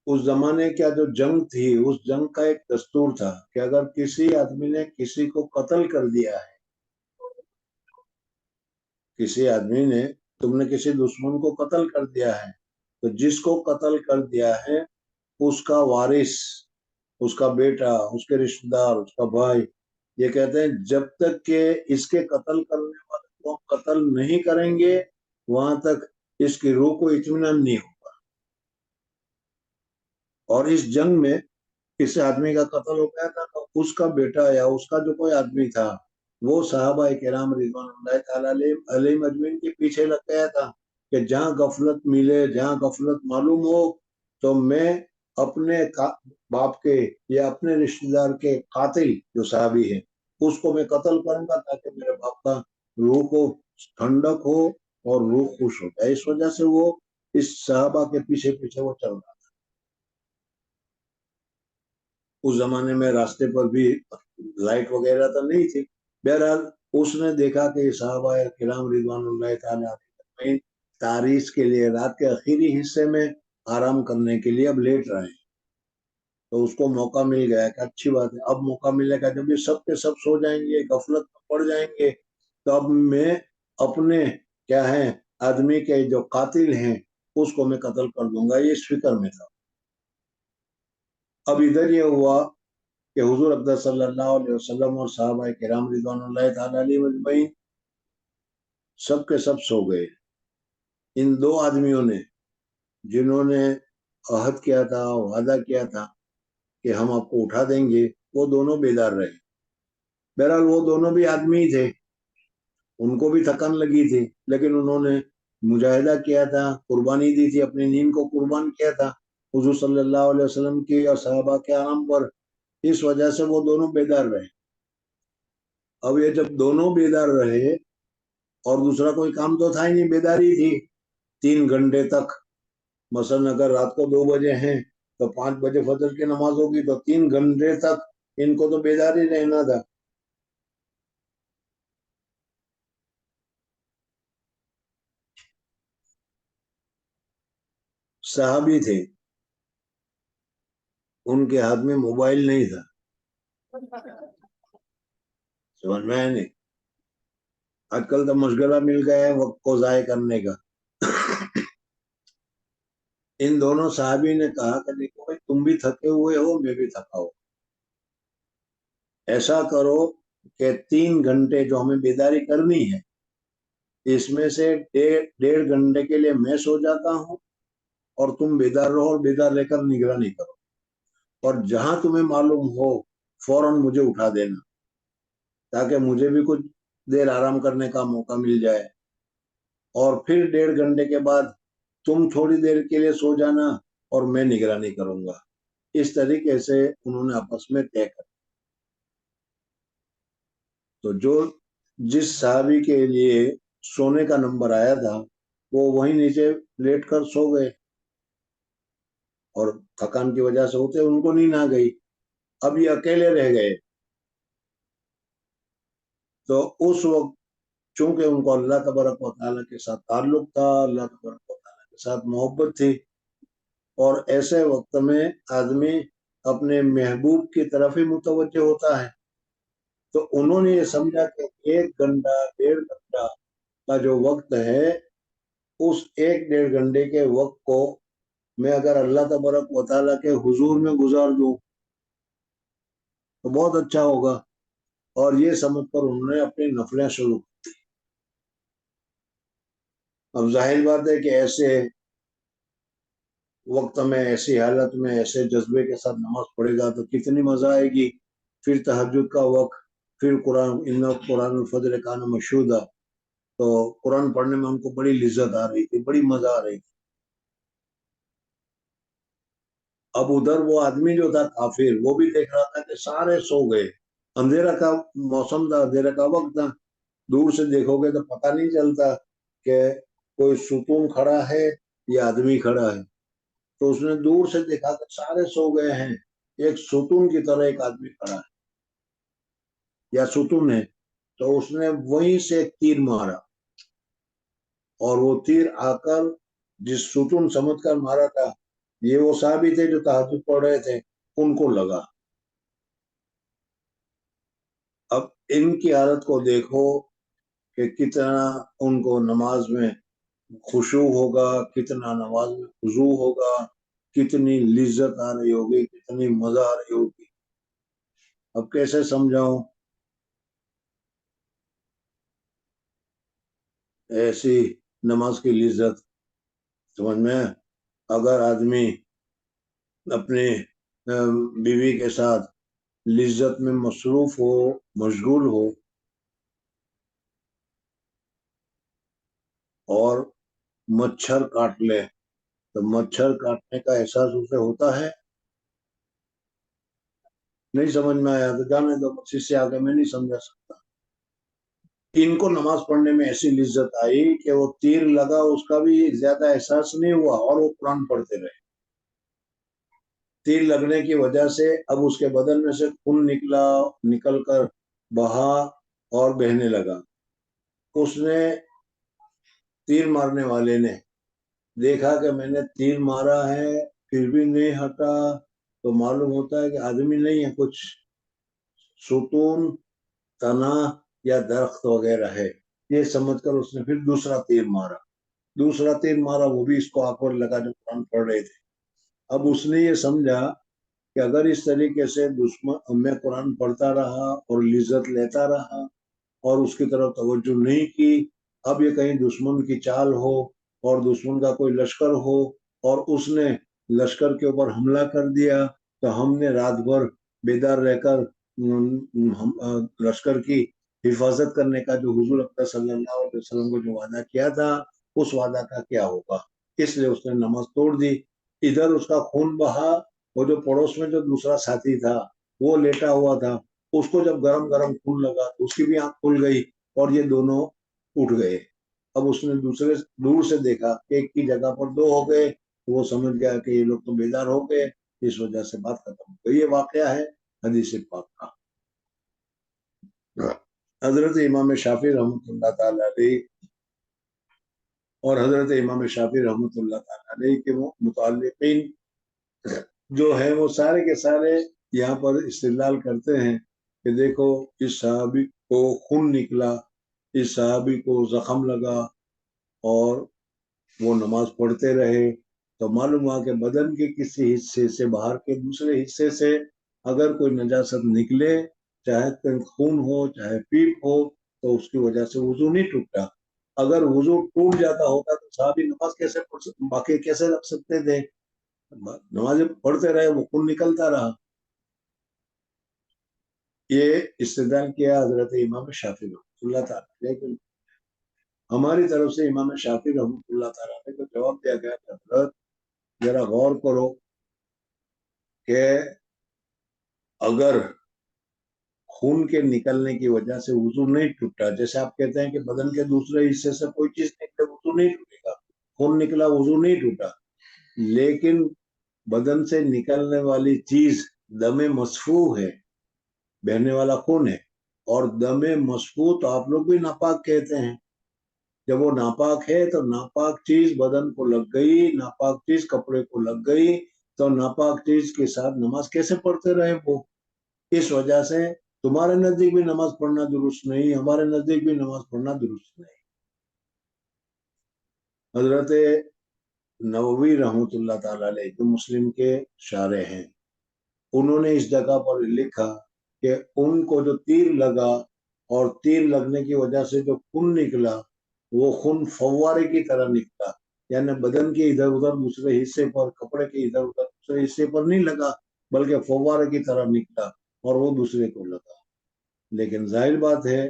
اس زمانے کا جو جنگ تھی، اس جنگ کا ایک دستور تھا کہ اگر کسی آدمی نے کسی کو قتل کر دیا ہے، کسی آدمی نے تم نے کسی دشمن کو قتل کر دیا ہے، تو جس کو قتل کر دیا ہے اس کا وارث، اس کا بیٹا، اس کے رشتہ دار، اس کا بھائی، یہ کہتے ہیں جب تک کہ اس کے قتل کرنے والے کو قتل نہیں کریں گے وہاں تک اس کی روح کو اطمینان نہیں ہوگا. اور اس جنگ میں کسی آدمی کا قتل ہو گیا تھا تو اس کا بیٹا یا اس کا جو کوئی آدمی تھا وہ صحابہ کرام رضوان اللہ تعالیٰ علیہ مجمعین کے پیچھے لگ گیا تھا کہ جہاں غفلت ملے، جہاں غفلت معلوم ہو تو میں اپنے باپ کے یا اپنے رشتہ دار کے قاتل جو صحابی ہے اس کو میں قتل کروں گا تاکہ میرے باپ کا روح کو ٹھنڈک ہو اور روح خوش ہو جائے. اس وجہ سے وہ اس صحابہ کے پیچھے پیچھے وہ چل رہا تھا. اس زمانے میں راستے پر بھی لائٹ وغیرہ تو نہیں تھی. بہرحال اس نے دیکھا کہ صحابہ کرام رضوان اللہ تعالیٰ مجمعین تاریخ کے لیے رات کے آخری حصے میں آرام کرنے کے لیے اب لیٹ رہے ہیں، تو اس کو موقع مل گیا کہ اچھی بات ہے، اب موقع ملے گا جب یہ سب کے سب سو جائیں گے، غفلت میں پڑ جائیں گے، تو اب میں اپنے کیا ہے آدمی کے جو قاتل ہیں اس کو میں قتل کر دوں گا، یہ اس فکر میں تھا۔ اب ادھر یہ ہوا کہ حضور اقدس صلی اللہ علیہ وسلم اور صحابہ کرام رضوان اللہ تعالی علیہ مجمعین سب کے سب سو گئے۔ ان دو آدمیوں نے جنہوں نے عہد کیا تھا، وعدہ کیا تھا کہ ہم آپ کو اٹھا دیں گے، وہ دونوں بیدار رہے۔ بہرحال وہ دونوں بھی آدمی ہی تھے، ان کو بھی تھکن لگی تھی، لیکن انہوں نے مجاہدہ کیا تھا، قربانی دی تھی، اپنی نیند کو قربان کیا تھا حضور صلی اللہ علیہ وسلم کی اور صحابہ کے آرام پر، اس وجہ سے وہ دونوں بیدار رہے۔ اب یہ جب دونوں بیدار رہے اور دوسرا کوئی کام تو تھا ہی نہیں، بیداری تھی 3 گھنٹے تک، مثلا اگر رات کو 2 بجے ہیں تو 5 بجے فجر کی نماز ہوگی، تو 3 گھنٹے تک ان کو تو بیدار ہی رہنا تھا۔ صحابی تھے، ان کے ہاتھ میں موبائل نہیں تھا، سمجھ میں آیا نہیں؟ آج کل تو مشغلہ مل گیا ہے وقت کو ضائع کرنے کا۔ ان دونوں صحابی نے کہا کہ دیکھو بھائی، تم بھی تھکے ہوئے ہو، میں بھی تھکا ہوں، ایسا کرو کہ 3 گھنٹے جو ہمیں بیداری کرنی ہے، اس میں سے 1.5 گھنٹے کے لیے میں سو جاتا ہوں اور تم بیدار رہو، اور بیدار رہ کر نگرانی کرو، اور جہاں تمہیں معلوم ہو فوراً مجھے اٹھا دینا، تاکہ مجھے بھی کچھ دیر آرام کرنے کا موقع مل جائے، اور پھر 1.5 گھنٹے کے بعد تم تھوڑی دیر کے لیے سو جانا اور میں نگرانی کروں گا۔ اس طریقے سے انہوں نے آپس میں طے کر، تو جس صحابی کے لیے سونے کا نمبر آیا تھا وہ وہیں نیچے لیٹ کر سو گئے، اور تھکان کی وجہ سے ہوتے ان کو نیند آ گئی۔ اب یہ اکیلے رہ گئے، تو اس وقت چونکہ ان کو اللہ تبارک و تعالیٰ کے ساتھ تعلق تھا، اللہ تبارک و تعالیٰ کے ساتھ محبت تھی، اور ایسے وقت میں آدمی اپنے محبوب کی طرف ہی متوجہ ہوتا ہے، تو انہوں نے یہ سمجھا کہ 1 گھنٹہ 1.5 گھنٹہ کا جو وقت ہے، اس 1-1.5 گھنٹے کے وقت کو میں اگر اللہ تبارک و تعالیٰ کے حضور میں گزار دوں تو بہت اچھا ہوگا، اور یہ سمجھ کر انہوں نے اپنی نفلیں شروع کی۔ اب ظاہر بات ہے کہ ایسے وقت میں، ایسی حالت میں، ایسے جذبے کے ساتھ نماز پڑھے گا تو کتنی مزہ آئے گی۔ پھر تہجد کا وقت، پھر قرآن، ان قرآن الفجر کان مشہودا، تو قرآن پڑھنے میں ان کو بڑی لذت آ رہی تھی، بڑی مزہ آ رہی تھی۔ اب ادھر وہ آدمی جو تھا کافر، وہ بھی دیکھ رہا تھا کہ سارے سو گئے، اندھیرا کا موسم تھا، اندھیرا کا وقت تھا، دور سے دیکھو گے تو پتہ نہیں چلتا کہ کوئی ستون کھڑا ہے یا آدمی کھڑا ہے، تو اس نے دور سے دیکھا کہ سارے سو گئے ہیں، ایک ستون کی طرح ایک آدمی کھڑا ہے یا ستون ہے، تو اس نے وہیں سے ایک تیر مارا، اور وہ تیر آ کر جس ستون سمجھ کر مارا تھا، یہ وہ صحابی تھے جو تہجد پڑھ رہے تھے، ان کو لگا۔ اب ان کی حالت کو دیکھو کہ کتنا ان کو نماز میں خشوع ہوگا، کتنا نماز میں خضوع ہوگا، کتنی لذت آ رہی ہوگی، کتنی مزہ آ رہی ہوگی۔ اب کیسے سمجھاؤں ایسی نماز کی لذت؟ سمجھ میں، اگر آدمی اپنی بیوی کے ساتھ لذت میں مصروف ہو، مشغول ہو، اور مچھر کاٹ لے، تو مچھر کاٹنے کا احساس اسے ہوتا ہے؟ نہیں سمجھ میں آیا تو جانے دو، اس سے آگے میں نہیں سمجھا سکتا۔ ان کو نماز پڑھنے میں ایسی لذت آئی کہ وہ تیر لگا اس کا بھی زیادہ احساس نہیں ہوا، اور وہ قرآن پڑھتے رہے۔ تیر لگنے کی وجہ سے اب اس کے بدن میں سے خون نکل کر بہا اور بہنے لگا۔ اس نے تیر مارنے والے نے دیکھا کہ میں نے تیر مارا ہے پھر بھی نہیں ہٹا تو معلوم ہوتا ہے کہ آدمی نہیں ہے، کچھ ستون، تنا یا درخت وغیرہ ہے، یہ سمجھ کر اس نے پھر دوسرا تیر مارا، وہ بھی اس کو آکور لگا جو قرآن پڑھ رہے تھے۔ اب اس نے یہ سمجھا کہ اگر اس طریقے سے میں قرآن پڑھتا رہا اور لذت لیتا رہا اور اس کی طرف توجہ نہیں کی، اب یہ کہیں دشمن کی چال ہو اور دشمن کا کوئی لشکر ہو اور اس نے لشکر کے اوپر حملہ کر دیا تو ہم نے رات بھر بیدار رہ کر لشکر کی حفاظت کرنے کا جو حضور اکرم صلی اللہ علیہ وسلم کو جو وعدہ کیا تھا اس وعدہ کا کیا ہوگا؟ اس لیے اس نے نماز توڑ دی۔ ادھر اس کا خون بہا، وہ جو پڑوس میں جو دوسرا ساتھی تھا وہ لیٹا ہوا تھا، اس کو جب گرم گرم خون لگا تو اس کی بھی آنکھ کھل گئی اور یہ دونوں اٹھ گئے۔ اب اس نے دوسرے دور سے دیکھا کہ ایک کی جگہ پر دو ہو گئے، وہ سمجھ گیا کہ یہ لوگ تو بیدار ہو گئے، اس وجہ سے بات ختم ہو گئی۔ یہ واقعہ ہے حدیث پاک کا۔ حضرت امام شافعی رحمۃ اللہ تعالی علیہ اور حضرت امام شافعی رحمۃ اللہ تعالی علیہ کے متعلقین جو ہیں وہ سارے کے سارے یہاں پر استدلال کرتے ہیں کہ دیکھو اس صحابی کو خون نکلا، اس صحابی کو زخم لگا اور وہ نماز پڑھتے رہے، تو معلوم ہوا کہ بدن کے کسی حصے سے باہر کے دوسرے حصے سے اگر کوئی نجاست نکلے، چاہے خون ہو چاہے پیپ ہو، تو اس کی وجہ سے وضو نہیں ٹوٹتا۔ اگر وضو ٹوٹ جاتا ہوتا تو صحابی نماز کیسے باقی کیسے رکھ سکتے تھے؟ نماز پڑھتے رہے، وہ خون نکلتا رہا۔ یہ استدلال کیا حضرت امام شافعی رحمۃ اللہ تعالی، لیکن ہماری طرف سے امام شافعی رحمۃ اللہ تعالی کو جواب دیا گیا کہ حضرت ذرا غور کرو کہ اگر خون کے نکلنے کی وجہ سے وضو نہیں ٹوٹا، جیسے آپ کہتے ہیں کہ بدن کے دوسرے حصے سے کوئی چیز نکلے وضو نہیں ٹوٹے گا، خون نکلا وضو نہیں ٹوٹا، لیکن بدن سے نکلنے والی چیز دم مسفوح ہے، بہنے والا خون ہے، اور دم مسفوح تو آپ لوگ بھی ناپاک کہتے ہیں۔ جب وہ ناپاک ہے تو ناپاک چیز بدن کو لگ گئی، ناپاک چیز کپڑے کو لگ گئی، تو ناپاک چیز کے ساتھ نماز کیسے پڑھتے رہے وہ؟ اس وجہ سے تمہارے نزدیک بھی نماز پڑھنا درست نہیں، ہمارے نزدیک بھی نماز پڑھنا درست نہیں۔ حضرت نووی رحمۃ اللہ تعالی علیہ جو مسلم کے شارح ہیں، انہوں نے اس جگہ پر لکھا کہ ان کو جو تیر لگا اور تیر لگنے کی وجہ سے جو خون نکلا، وہ خون فوارے کی طرح نکلا، یعنی بدن کے ادھر ادھر دوسرے حصے پر، کپڑے کے ادھر ادھر دوسرے حصے پر نہیں لگا، بلکہ فوارے کی طرح نکلا اور وہ دوسرے کو لگا۔ لیکن ظاہر بات ہے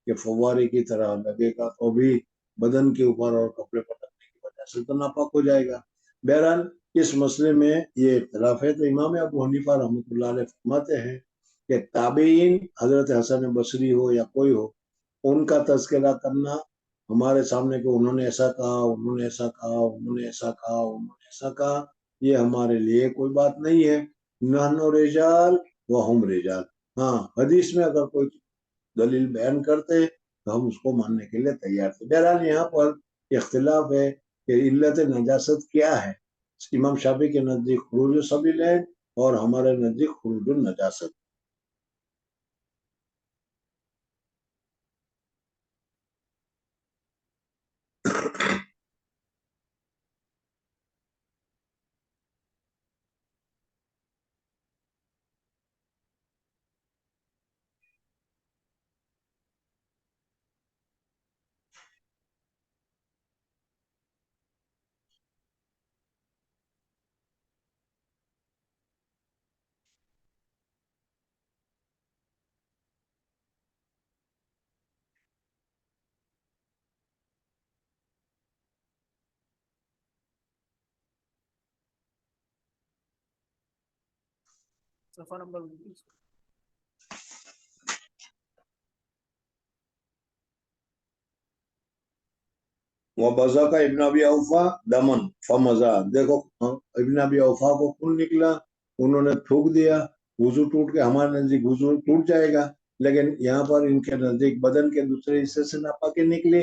کہ فوارے کی طرح لگے گا تو بھی بدن کے اوپر اور کپڑے پر لگنے کی وجہ سے تو ناپاک ہو جائے گا۔ بہرحال اس مسئلے میں یہ اختلاف ہے۔ تو امام ابو حنیفہ رحمۃ اللہ علیہ فرماتے ہیں کہ تابعین، حضرت حسن بصری ہو یا کوئی ہو، ان کا تذکرہ کرنا ہمارے سامنے کہ انہوں نے ایسا کہا، انہوں نے ایسا کہا، انہوں نے ایسا کہا، انہوں نے ایسا کہا، یہ ہمارے لیے کوئی بات نہیں ہے۔ نحن رجال وہم رجال، ہاں حدیث میں اگر کوئی دلیل بیان کرتے تو ہم اس کو ماننے کے لیے تیار تھے۔ بہرحال یہاں پر اختلاف ہے کہ علت نجاست کیا ہے۔ امام شافعی کے نزدیک خروج السبیل ہے اور ہمارے نزدیک خروج النجاست۔ صفحہ نمبر 29۔ وَبَزَقَ ابن ابی اوفا دمن فمزا، دیکھو ابن ابی اوفا کو خون نکلا، انہوں نے تھوک دیا، وضو ٹوٹ کے، ہمارے نزدیک وضو ٹوٹ جائے گا، لیکن یہاں پر ان کے نزدیک بدن کے دوسرے حصے سے ناپاکی نکلی،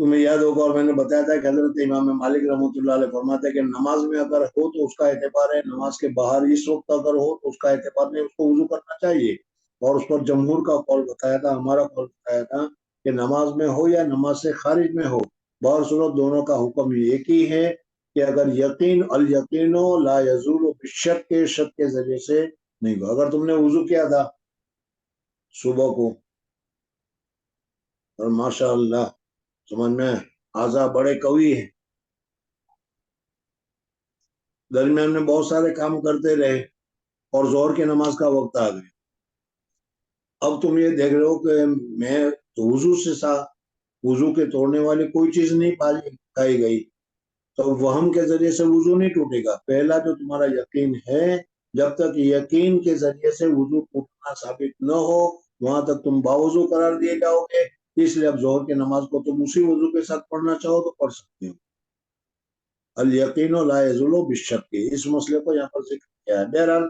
تمہیں یاد ہوگا اور میں نے بتایا تھا کہ حضرت امام مالک رحمۃ اللہ علیہ فرماتے ہیں کہ نماز میں اگر ہو تو اس کا اعتبار ہے، نماز کے باہر اس وقت اگر ہو تو اس کا اعتبار نہیں، اس کو وضو کرنا چاہیے۔ اور اس پر جمہور کا قول بتایا تھا، ہمارا قول بتایا تھا کہ نماز میں ہو یا نماز سے خارج میں ہو، بہر صورت دونوں کا حکم ایک ہی ہے کہ اگر یقین الیقین لا یزول بالشک کے شک کے ذریعے سے نہیں ہو۔ اگر تم نے وضو کیا تھا صبح کو اور ماشاء اللہ سمجھ میں اعضا بڑے قوی ہیں، درمیان میں بہت سارے کام کرتے رہے اور ظہر کی نماز کا وقت آ گیا، اب تم یہ دیکھ رہے ہو کہ میں وضو سے وضو کے توڑنے والی کوئی چیز نہیں پائی گئی، تو وہم کے ذریعے سے وضو نہیں ٹوٹے گا۔ پہلا جو تمہارا یقین ہے، جب تک یقین کے ذریعے سے وضو ٹوٹنا ثابت نہ ہو وہاں تک تم باوضو قرار دیے جاؤ گے، اس لیے اب ظہر کی نماز کو تم اسی وضو کے ساتھ پڑھنا چاہو تو پڑھ سکتے ہو۔ الیقین لا یزول بالشک، اس مسئلے کو یہاں پر ذکر کیا ہے۔ بہرحال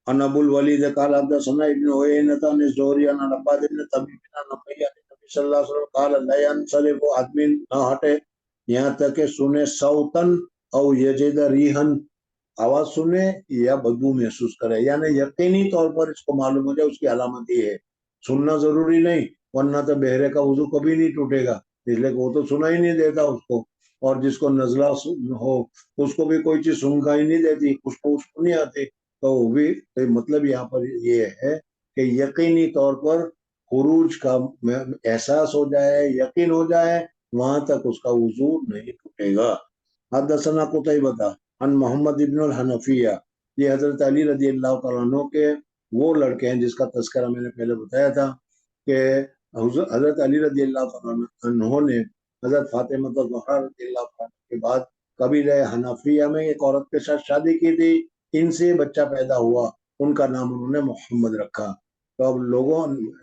عن ابو الولید قال حدثنا ابن عیینۃ عن الزہری عن عباد بن طبیب عن نبی صلی اللہ علیہ وسلم قال لا ينصرف آدمی نہ ہٹے یہاں تک کہ سنے صوتن او یجد ریحن، آواز سنے یا بدبو محسوس کرے، یعنی یقینی طور پر اس کو معلوم ہو جائے، اس کی علامت یہ ہے۔ سننا ضروری نہیں، ورنہ تو بہرے کا وضو کبھی نہیں ٹوٹے گا، اس لیے کہ وہ تو سنا ہی نہیں دیتا اس کو، اور جس کو نزلہ ہو اس کو بھی کوئی چیز سنگائی نہیں دیتی، اس کو نہیں آتی، تو وہ بھی مطلب یہاں پر یہ ہے کہ یقینی طور پر خروج کا احساس ہو جائے، یقین ہو جائے، وہاں تک اس کا وضو نہیں ٹوٹے گا۔ حدثنا قتیبہ عن محمد ابن الحنفیہ، یہ حضرت علی رضی اللہ تعالیٰ عنہ کے وہ لڑکے ہیں جس کا تذکرہ میں نے پہلے بتایا تھا کہ حضرت علی رضی اللہ تعالیٰ عنہ نے حضرت فاطمہ الزہرا رضی اللہ تعالیٰ کے بعد قبیلہ حنفیہ میں ایک عورت کے ساتھ شادی کی تھی، ان سے بچہ پیدا ہوا، ان کا نام انہوں نے محمد رکھا۔ تو اب لوگوں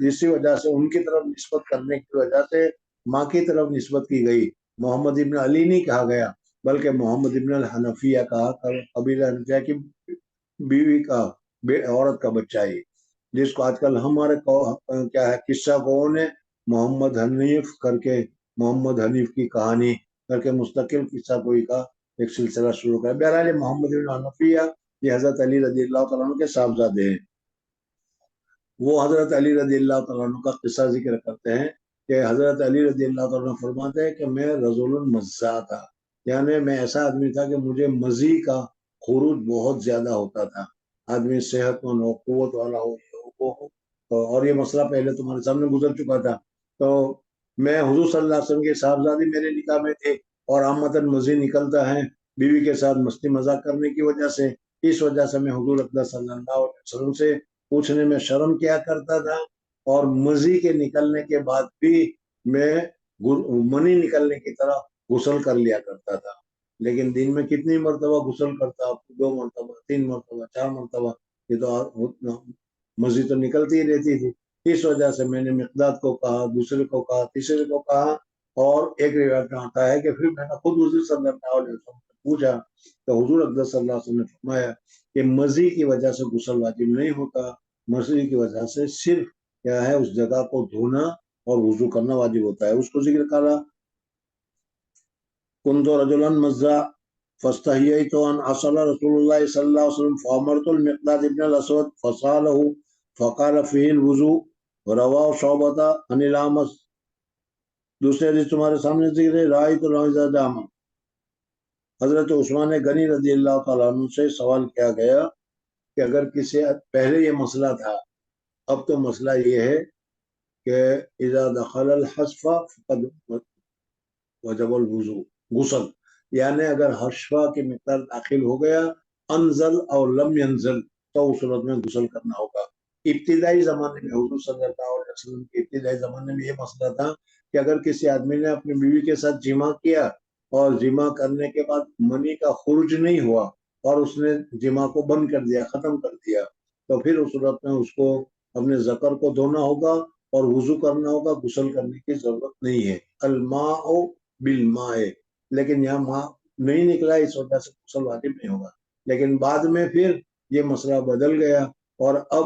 اسی وجہ سے ان کی طرف نسبت کرنے کی وجہ سے ماں کی طرف نسبت کی گئی، محمد ابن علی نہیں کہا گیا بلکہ محمد ابن الحنفیہ کہا، قبیلہ حنفیہ کی بیوی کا عورت کا بچہ ہے، جس کو آج کل ہمارے کیا ہے قصہ کو نے محمد حنیف کر کے، محمد حنیف کی کہانی کر کے مستقل قصہ کوئی کا ایک سلسلہ شروع کر۔ بہرحال محمد ابن حنفیہ یہ حضرت علی رضی اللہ تعالیٰ عنہ کے صاحبزادے ہیں۔ وہ حضرت علی رضی اللہ تعالیٰ عنہ کا قصہ ذکر کرتے ہیں کہ حضرت علی رضی اللہ تعالیٰ عنہ فرماتے ہیں کہ میں رجل مزاح تھا، یعنی میں ایسا آدمی تھا کہ مجھے مزی کا خروج بہت زیادہ ہوتا تھا، آدمی صحت مند ہو، قوت والا ہو، اور یہ مسئلہ پہلے تمہارے سامنے گزر چکا تھا۔ تو میں حضور صلی اللہ علیہ وسلم کے صاحبزادی میرے نکاح میں تھے اور عامتاً مزی نکلتا ہے بیوی کے ساتھ مستی مذاق کرنے کی وجہ سے، اس وجہ سے میں حضور اقدس صلی اللہ علیہ وسلم سے پوچھنے میں شرم کیا کرتا تھا، اور مزی کے نکلنے کے بعد بھی میں منی نکلنے کی طرح غسل کر لیا کرتا تھا، لیکن دن میں کتنی مرتبہ غسل کرتا، 2 مرتبہ 3 مرتبہ 4 مرتبہ، یہ تو مزی تو نکلتی ہی رہتی تھی۔ اس وجہ سے میں نے مقداد کو کہا، دوسرے کو کہا، تیسرے کو کہا، اور ایک روایت میں آتا ہے کہ پھر میں نے خود حضور صلی اللہ علیہ وسلم سے پوچھا تو حضور اقدس صلی اللہ علیہ وسلم نے فرمایا کہ مزی کی وجہ سے غسل واجب نہیں ہوتا، مزی کی وجہ سے صرف کیا ہے اس جگہ کو دھونا اور وضو کرنا واجب ہوتا ہے۔ اس کو ذکر کرا كنت رجلا مزاح فاستحييت ان اصل رسول الله صلى الله عليه وسلم فامرت المقداد بن الاسود فصاله فقال فيه الوضوء، رواه شعبة عن الاعمش۔ دوسرے حدیث تمہارے سامنے ذکر ہے، رائے تو جامع، حضرت عثمان غنی رضی اللہ تعالیٰ عنہ سے سوال کیا گیا کہ اگر کسی، پہلے یہ مسئلہ تھا، اب تو مسئلہ یہ ہے کہ اذا دخل الحصف فقد وجب الوضوء، غسل، یعنی اگر حشفہ کی مقدار داخل ہو گیا، انزل اور لم ينزل، تو اس صورت میں غسل کرنا ہوگا۔ ابتدائی زمانے میں حضور صلی اللہ علیہ وسلم کے ابتدائی زمانے میں یہ مسئلہ تھا کہ اگر کسی آدمی نے اپنی بیوی کے ساتھ جمع کیا اور جمع کرنے کے بعد منی کا خروج نہیں ہوا اور اس نے جمع کو بند کر دیا، ختم کر دیا، تو پھر اس صورت میں اس کو اپنے ذکر کو دھونا ہوگا اور وضو کرنا ہوگا، غسل کرنے کی ضرورت نہیں ہے۔ الماء بالماء، لیکن یہاں ماء نہیں نکلا اس وجہ سے غسل واجب نہیں ہوگا۔ لیکن بعد میں پھر یہ مسئلہ بدل گیا اور اب